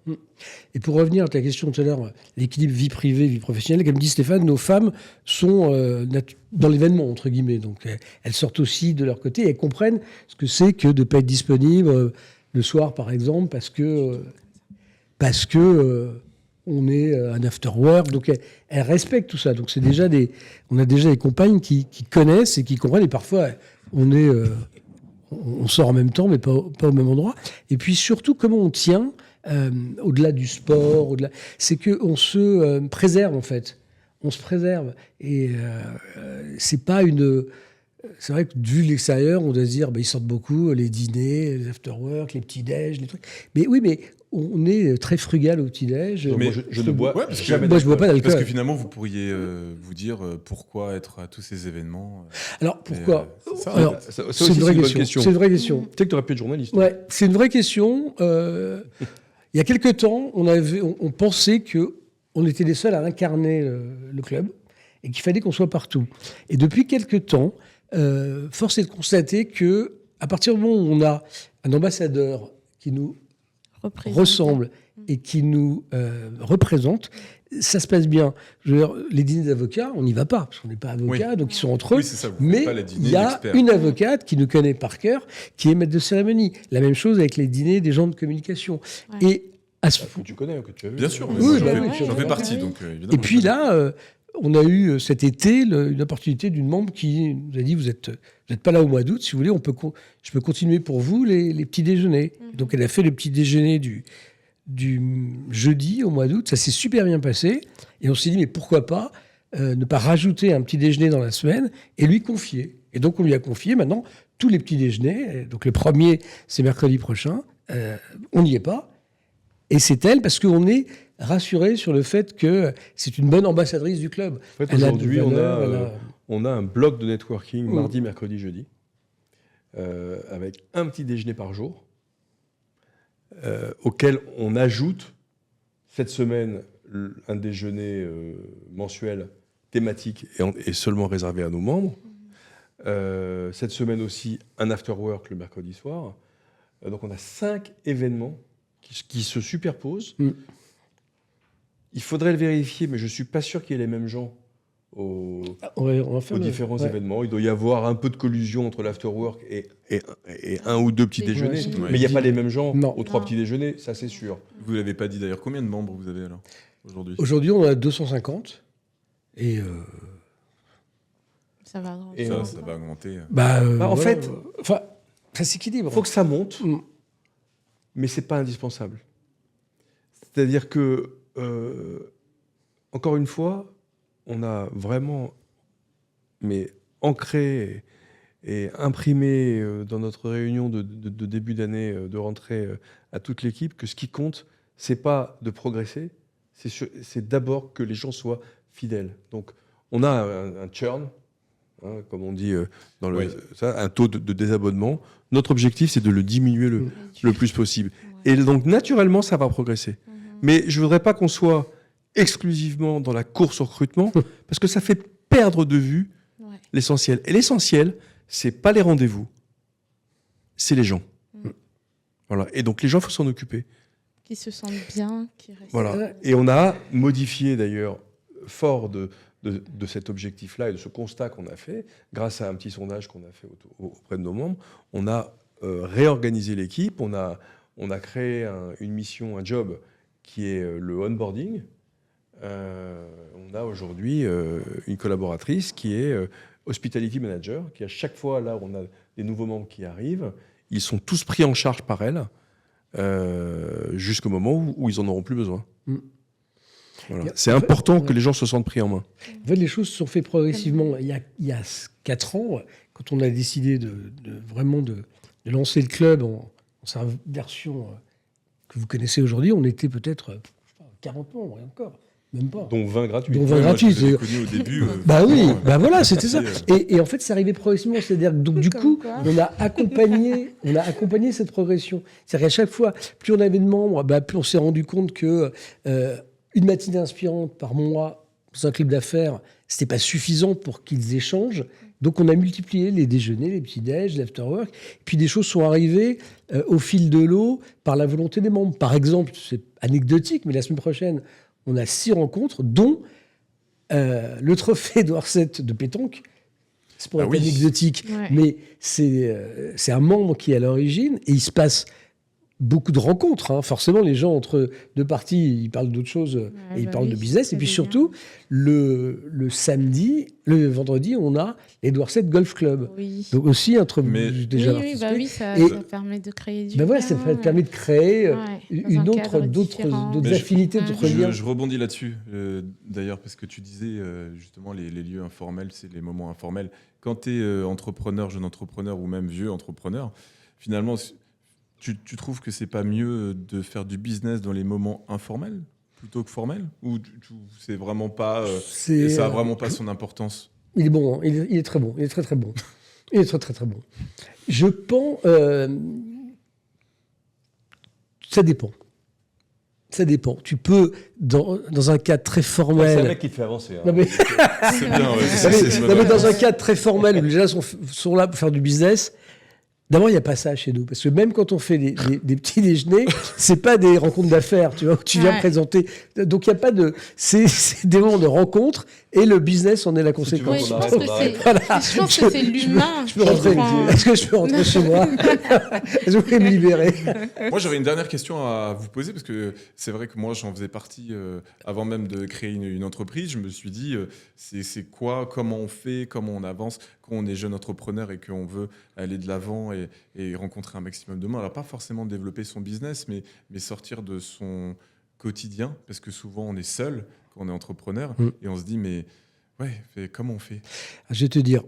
Et pour revenir à ta question tout à l'heure, l'équilibre vie privée, vie professionnelle, comme dit Stéphane, nos femmes sont dans l'événement, entre guillemets. Donc elles sortent aussi de leur côté et elles comprennent ce que c'est que de ne pas être disponible le soir, par exemple, parce que on est un after work. Donc elles respectent tout ça. Donc on a déjà des compagnes qui connaissent et qui comprennent. Et parfois, on sort en même temps, mais pas au même endroit. Et puis surtout, comment on tient au-delà du sport, c'est qu'on se préserve en fait. On se préserve. Et c'est pas une. C'est vrai que vu l'extérieur, on doit se dire, ils sortent beaucoup, les dîners, les after-work, les petits-déj, les trucs. Mais oui, mais on est très frugal au petit-déj. Mais je ne bois Ouais, parce que- jamais Moi, je bois pas d'alcool. d'alcool. Parce que finalement, vous pourriez vous dire pourquoi être à tous ces événements. Alors, pourquoi c'est ça. Alors, Ça c'est aussi, une vraie bonne question. C'est une vraie question. Tu sais que tu aurais pu être journaliste. Ouais, c'est une vraie question. Il y a quelque temps, on pensait qu'on était les seuls à incarner le club et qu'il fallait qu'on soit partout. Et depuis quelque temps, force est de constater que à partir du moment où on a un ambassadeur qui nous ressemble et qui nous représente, ça se passe bien. Je veux dire, les dîners d'avocats, on n'y va pas, parce qu'on n'est pas avocat, Oui. donc ils sont entre eux. Oui, c'est ça. Vous Mais faites pas les dîners il y a d'experts. une avocate qui nous connaît par cœur, qui est maître de cérémonie. La même chose avec les dîners des gens de communication. Ouais. Et à ce Que tu connais, que tu as vu. Bien sûr, mais Oui, moi, bah oui, j'en fais oui, partie, oui. donc évidemment. Et puis là, on a eu cet été une opportunité d'une membre qui nous a dit vous êtes pas là au mois d'août, si vous voulez, je peux continuer pour vous les petits déjeuners. Donc elle a fait le petit déjeuner du jeudi au mois d'août, ça s'est super bien passé. Et on s'est dit mais pourquoi pas ne pas rajouter un petit déjeuner dans la semaine et lui confier. Et donc on lui a confié maintenant tous les petits déjeuners. Donc le premier, c'est mercredi prochain. On n'y est pas. Et c'est elle parce qu'on est rassuré sur le fait que c'est une bonne ambassadrice du club. En fait, Elle a de aujourd'hui, valeur, on a un bloc de networking Mm. mardi, mercredi, jeudi, avec un petit déjeuner par jour, auquel on ajoute cette semaine un déjeuner mensuel thématique et seulement réservé à nos membres. Cette semaine aussi, un after work le mercredi soir. Donc on a 5 événements qui se superposent. Mm. Il faudrait le vérifier, mais je ne suis pas sûr qu'il y ait les mêmes gens on va faire aux le- différents ouais. événements. Il doit y avoir un peu de collusion entre l'afterwork et un ou deux petits Ouais, déjeuners. c'est Mais il n'y a pas les mêmes gens Non. aux 3 Non. petits déjeuners, ça c'est sûr. Vous l'avez pas dit d'ailleurs. Combien de membres vous avez alors aujourd'hui? Aujourd'hui, on a 250. Et Ça va grandir. Et Ça va augmenter. En fait, enfin, ça s'équilibre. il faut que ça monte, Mm. mais ce n'est pas indispensable. C'est-à-dire que, encore une fois, on a vraiment ancré et imprimé dans notre réunion de début d'année, de rentrée à toute l'équipe, que ce qui compte, c'est pas de progresser, c'est d'abord que les gens soient fidèles. Donc, on a un churn, hein, comme on dit dans Oui. un taux de désabonnement. Notre objectif, c'est de le diminuer le plus possible. Ouais. Et donc, naturellement, ça va progresser. Mhm. Mais je ne voudrais pas qu'on soit exclusivement dans la course au recrutement, parce que ça fait perdre de vue Ouais. l'essentiel. Et l'essentiel, c'est pas les rendez-vous, c'est les gens. Mm. Voilà. Et donc, les gens, il faut s'en occuper. Qui se sentent bien, qui restent. Voilà. Et on a modifié, d'ailleurs, fort de cet objectif-là et de ce constat qu'on a fait, grâce à un petit sondage qu'on a fait auprès de nos membres, on a réorganisé l'équipe, on a créé une mission, un job qui est le onboarding. On a aujourd'hui une collaboratrice qui est hospitality manager, qui à chaque fois, là, on a des nouveaux membres qui arrivent, ils sont tous pris en charge par elle jusqu'au moment où ils en auront plus besoin. Mm. Voilà. C'est important que les gens se sentent pris en main. En fait, les choses se sont faites progressivement. Il y a 4 ans, quand on a décidé vraiment de lancer le club en sa version que vous connaissez aujourd'hui, on était peut-être 40 membres, et encore, même pas. Dont 20 gratuits. Dont 20 Ouais, moi, gratuits. je vous ai connu au début. Bah oui, franchement, bah voilà, c'était ça. c'est, Et en fait, ça arrivait progressivement. C'est-à-dire que donc, du Comme coup, quoi. on a accompagné cette progression. C'est-à-dire qu'à chaque fois, plus on avait de membres, bah, plus on s'est rendu compte que une matinée inspirante par mois dans un club d'affaires, c'était pas suffisant pour qu'ils échangent. Donc, on a multiplié les déjeuners, les petits-déj, l'afterwork. Puis des choses sont arrivées au fil de l'eau par la volonté des membres. Par exemple, c'est anecdotique, mais la semaine prochaine, on a 6 rencontres, dont le trophée Édouard VII de pétanque. C'est pour Ah être oui. anecdotique, Ouais. mais c'est un membre qui est à l'origine, et il se passe beaucoup de rencontres. Hein. Forcément, les gens entre deux parties, ils parlent d'autres choses et ils bah parlent oui, de business. c'est Et puis des surtout, le vendredi, on a l'Édouard VII Golf Club. Oui. Donc aussi, Mais- déjà oui, bah oui, ça, Et- ça permet de créer du ben voilà, lien, ça permet de créer ouais, dans une un autre, cadre d'autres différent. d'autres Mais je- affinités, d'autres liens. Je rebondis là-dessus, d'ailleurs, parce que tu disais justement les lieux informels, c'est les moments informels. Quand tu es entrepreneur, jeune entrepreneur ou même vieux entrepreneur, finalement, Tu trouves que c'est pas mieux de faire du business dans les moments informels plutôt que formels? Ou c'est vraiment pas, ça a vraiment pas son importance? Il est bon, hein. Il est très bon. Il est très, très bon. Il est très, très, très bon. Je pense... ça dépend. Ça dépend. Tu peux, dans un cadre très formel... C'est un mec qui te fait avancer. Hein. Non, mais... C'est bien, ouais. Non, mais dans un cadre très formel où les gens sont là pour faire du business... D'abord, il n'y a pas ça chez nous. Parce que même quand on fait des petits déjeuners, c'est pas des rencontres d'affaires, tu vois, où tu viens présenter. Donc, il n'y a pas de... C'est des moments de rencontre et le business en est la conséquence. Oui, je pense que c'est l'humain. Je peux rentrer. Est-ce que je peux rentrer chez moi? Est-ce que vous pouvez me libérer? Moi, j'aurais une dernière question à vous poser, parce que c'est vrai que moi, j'en faisais partie avant même de créer une entreprise. Je me suis dit, c'est quoi, comment on fait, comment on avance quand on est jeune entrepreneur et qu'on veut aller de l'avant et rencontrer un maximum de monde. Alors, pas forcément développer son business, mais sortir de son quotidien, parce que souvent, on est seul quand on est entrepreneur et on se dit, mais ouais, comment on fait? Je vais te dire,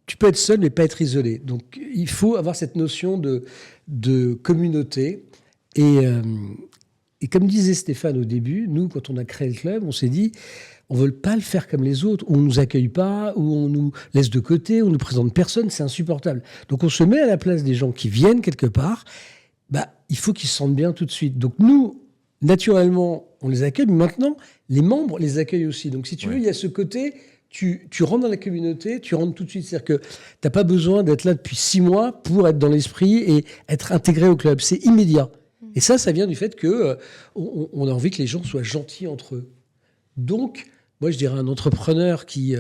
tu peux être seul, mais pas être isolé. Donc, il faut avoir cette notion de communauté. Et comme disait Stéphane au début, nous, quand on a créé le club, on s'est dit, on ne veut pas le faire comme les autres, où on ne nous accueille pas, où on nous laisse de côté, où on ne nous présente personne, c'est insupportable. Donc, on se met à la place des gens qui viennent quelque part. Il faut qu'ils se sentent bien tout de suite. Donc, nous, naturellement, on les accueille, mais maintenant, les membres les accueillent aussi. Donc, si tu veux, il y a ce côté... Tu rentres dans la communauté, tu rentres tout de suite. C'est-à-dire que tu n'as pas besoin d'être là depuis 6 mois pour être dans l'esprit et être intégré au club. C'est immédiat. Et ça vient du fait qu'on on a envie que les gens soient gentils entre eux. Donc, moi, je dirais un entrepreneur qui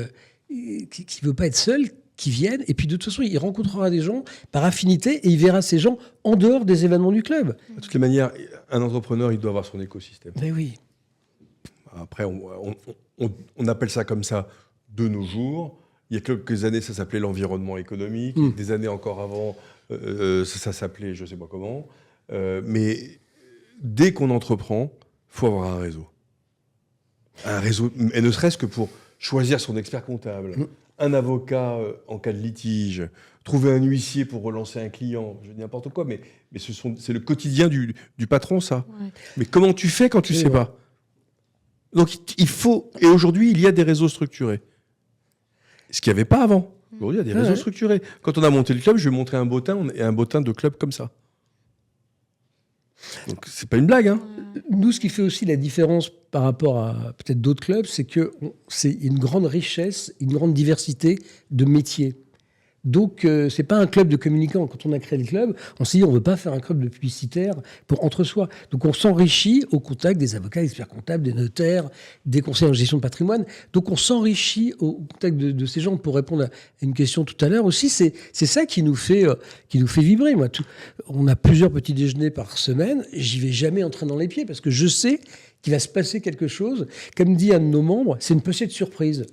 veut pas être seul, qui vienne. Et puis, de toute façon, il rencontrera des gens par affinité et il verra ces gens en dehors des événements du club. De toutes les manières, un entrepreneur, il doit avoir son écosystème. Mais oui. Après, on appelle ça comme ça de nos jours. Il y a quelques années, ça s'appelait l'environnement économique. Des années encore avant, ça s'appelait je ne sais pas comment. Mais dès qu'on entreprend, il faut avoir un réseau. Un réseau, et ne serait-ce que pour choisir son expert comptable, un avocat en cas de litige, trouver un huissier pour relancer un client, je dis n'importe quoi, mais c'est le quotidien du patron, ça. Ouais. Mais comment tu fais quand tu ne sais pas? Donc il faut, et aujourd'hui, il y a des réseaux structurés. Ce qu'il n'y avait pas avant. Aujourd'hui, il y a des réseaux structurés. Quand on a monté le club, je vais montrer un bottin et un bottin de club comme ça. Donc, c'est pas une blague. Hein. Nous, ce qui fait aussi la différence par rapport à peut-être d'autres clubs, c'est que c'est une grande richesse, une grande diversité de métiers. Donc, c'est pas un club de communicants. Quand on a créé le club, on s'est dit on veut pas faire un club de publicitaires pour entre soi. Donc, on s'enrichit au contact des avocats, des experts comptables, des notaires, des conseillers en gestion de patrimoine. Donc, on s'enrichit au contact de ces gens. Pour répondre à une question tout à l'heure aussi, c'est ça qui nous fait vibrer. Moi, on a plusieurs petits déjeuners par semaine. J'y vais jamais en train dans les pieds parce que je sais qu'il va se passer quelque chose. Comme dit un de nos membres, c'est une pochette surprise.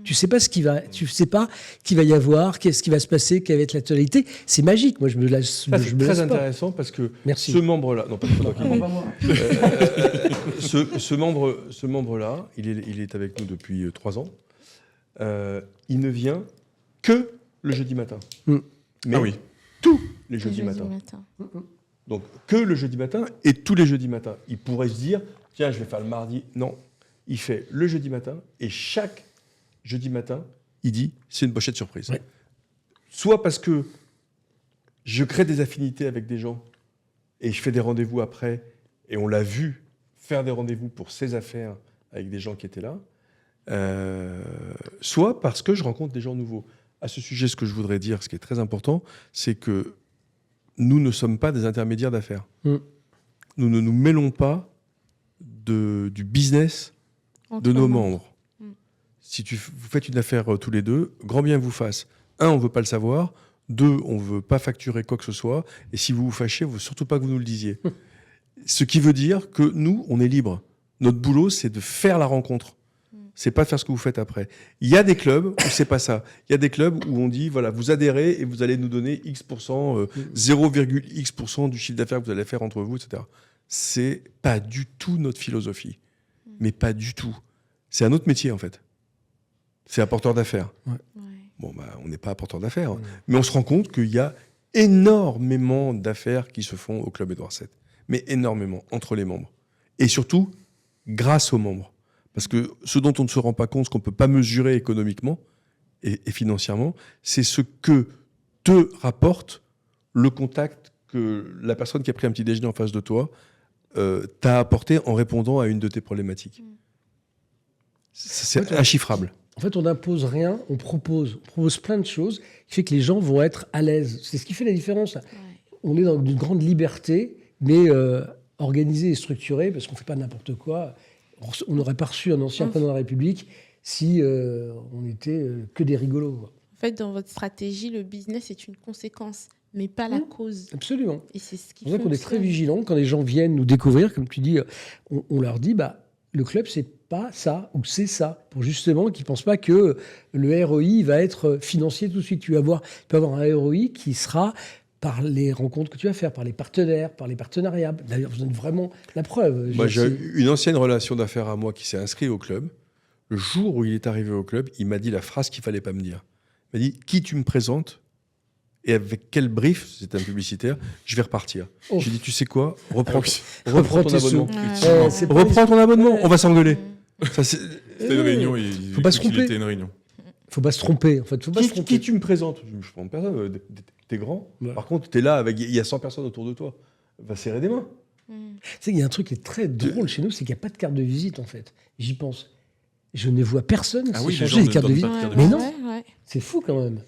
Tu sais pas qui va y avoir, qu'est-ce qui va se passer, quelle va être l'actualité. C'est magique. Moi, je me laisse. C'est très intéressant parce que ce membre-là, non pas toi ce membre-là, il est avec nous depuis 3 ans. Il ne vient que le jeudi matin. Mais tous les jeudis matins. Donc que le jeudi matin et tous les jeudis matins. Il pourrait se dire, tiens, je vais faire le mardi. Non, il fait le jeudi matin et chaque jeudi matin, il dit, c'est une pochette surprise. Ouais. Soit parce que je crée des affinités avec des gens et je fais des rendez-vous après, et on l'a vu faire des rendez-vous pour ses affaires avec des gens qui étaient là, soit parce que je rencontre des gens nouveaux. À ce sujet, ce que je voudrais dire, ce qui est très important, c'est que nous ne sommes pas des intermédiaires d'affaires. Nous ne nous mêlons pas du business de nos membres. Si vous faites une affaire tous les deux, grand bien vous fasse. 1, on ne veut pas le savoir. 2, on ne veut pas facturer quoi que ce soit. Et si vous vous fâchez, il ne faut surtout pas que vous nous le disiez. Ce qui veut dire que nous, on est libres. Notre boulot, c'est de faire la rencontre. C'est pas de faire ce que vous faites après. Il y a des clubs où c'est pas ça. Il y a des clubs où on dit, voilà, vous adhérez et vous allez nous donner X%, 0,X% du chiffre d'affaires que vous allez faire entre vous, etc. C'est pas du tout notre philosophie. Mais pas du tout. C'est un autre métier, en fait. C'est apporteur d'affaires. Ouais. Bon, on n'est pas apporteur d'affaires. Mais on se rend compte qu'il y a énormément d'affaires qui se font au Club Édouard VII. Mais énormément, entre les membres. Et surtout, grâce aux membres. Parce que ce dont on ne se rend pas compte, ce qu'on ne peut pas mesurer économiquement et financièrement, c'est ce que te rapporte le contact que la personne qui a pris un petit déjeuner en face de toi t'a apporté en répondant à une de tes problématiques. C'est inchiffrable. En fait, on n'impose rien, on propose plein de choses qui fait que les gens vont être à l'aise. C'est ce qui fait la différence. Ouais. On est dans une grande liberté, mais organisée et structurée, parce qu'on ne fait pas n'importe quoi. On n'aurait pas reçu un ancien président de la République si on n'était que des rigolos. Quoi. En fait, dans votre stratégie, le business est une conséquence, mais pas la cause. Absolument. Et c'est ce qui fait qu'on est très vigilants. Quand les gens viennent nous découvrir, comme tu dis, on leur dit, le club, c'est pas ça, ou c'est ça, pour justement qu'ils ne pensent pas que le ROI va être financier tout de suite. Tu peux avoir un ROI qui sera par les rencontres que tu vas faire, par les partenaires, par les partenariats. D'ailleurs, vous donne vraiment la preuve. Moi, j'ai une ancienne relation d'affaires à moi qui s'est inscrit au club. Le jour où il est arrivé au club, il m'a dit la phrase qu'il ne fallait pas me dire. Il m'a dit « Qui tu me présentes ? Et avec quel brief, c'est un publicitaire, je vais repartir. » J'ai dit « Tu sais quoi ? Reprends ton abonnement. Reprends ton abonnement, on va s'engueuler. » C'était une réunion, il faut pas se tromper. Une réunion. Faut pas se tromper, en fait. Faut pas se tromper. Qui tu me présentes ? Je prends personne, t'es grand. Ouais. Par contre, t'es là, il y a 100 personnes autour de toi. Va serrer des mains. Tu sais, il y a un truc qui est très drôle chez nous, c'est qu'il n'y a pas de carte de visite, en fait. J'y pense. Je ne vois personne changer les cartes de visite. Mais non, c'est fou quand même.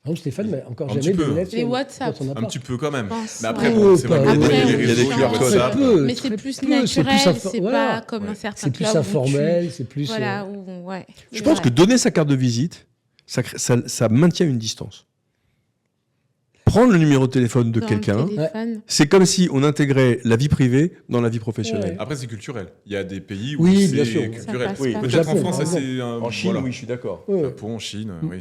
Par exemple, Stéphane n'a encore jamais de lettres. Les WhatsApp. Un petit peu quand même. Mais après, bon, c'est vrai qu'il y a des QR codes. Mais c'est plus naturel, c'est pas comme un certain club. C'est plus informel, c'est plus... Voilà, je pense que donner sa carte de visite, ça maintient une distance. Prendre le numéro de téléphone de quelqu'un, c'est comme si on intégrait la vie privée dans la vie professionnelle. Après, c'est culturel. Il y a des pays où c'est bien sûr. Culturel. Peut-être en France, c'est un... En Chine, oui, je suis d'accord. Japon, Chine, oui.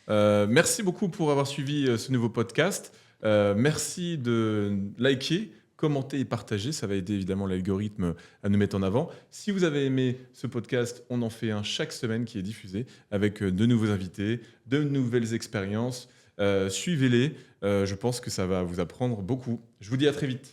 Merci beaucoup pour avoir suivi ce nouveau podcast. Merci de liker, commenter et partager. Ça va aider évidemment l'algorithme à nous mettre en avant. Si vous avez aimé ce podcast, on en fait un chaque semaine qui est diffusé avec de nouveaux invités, de nouvelles expériences. Suivez-les. Je pense que ça va vous apprendre beaucoup. Je vous dis à très vite.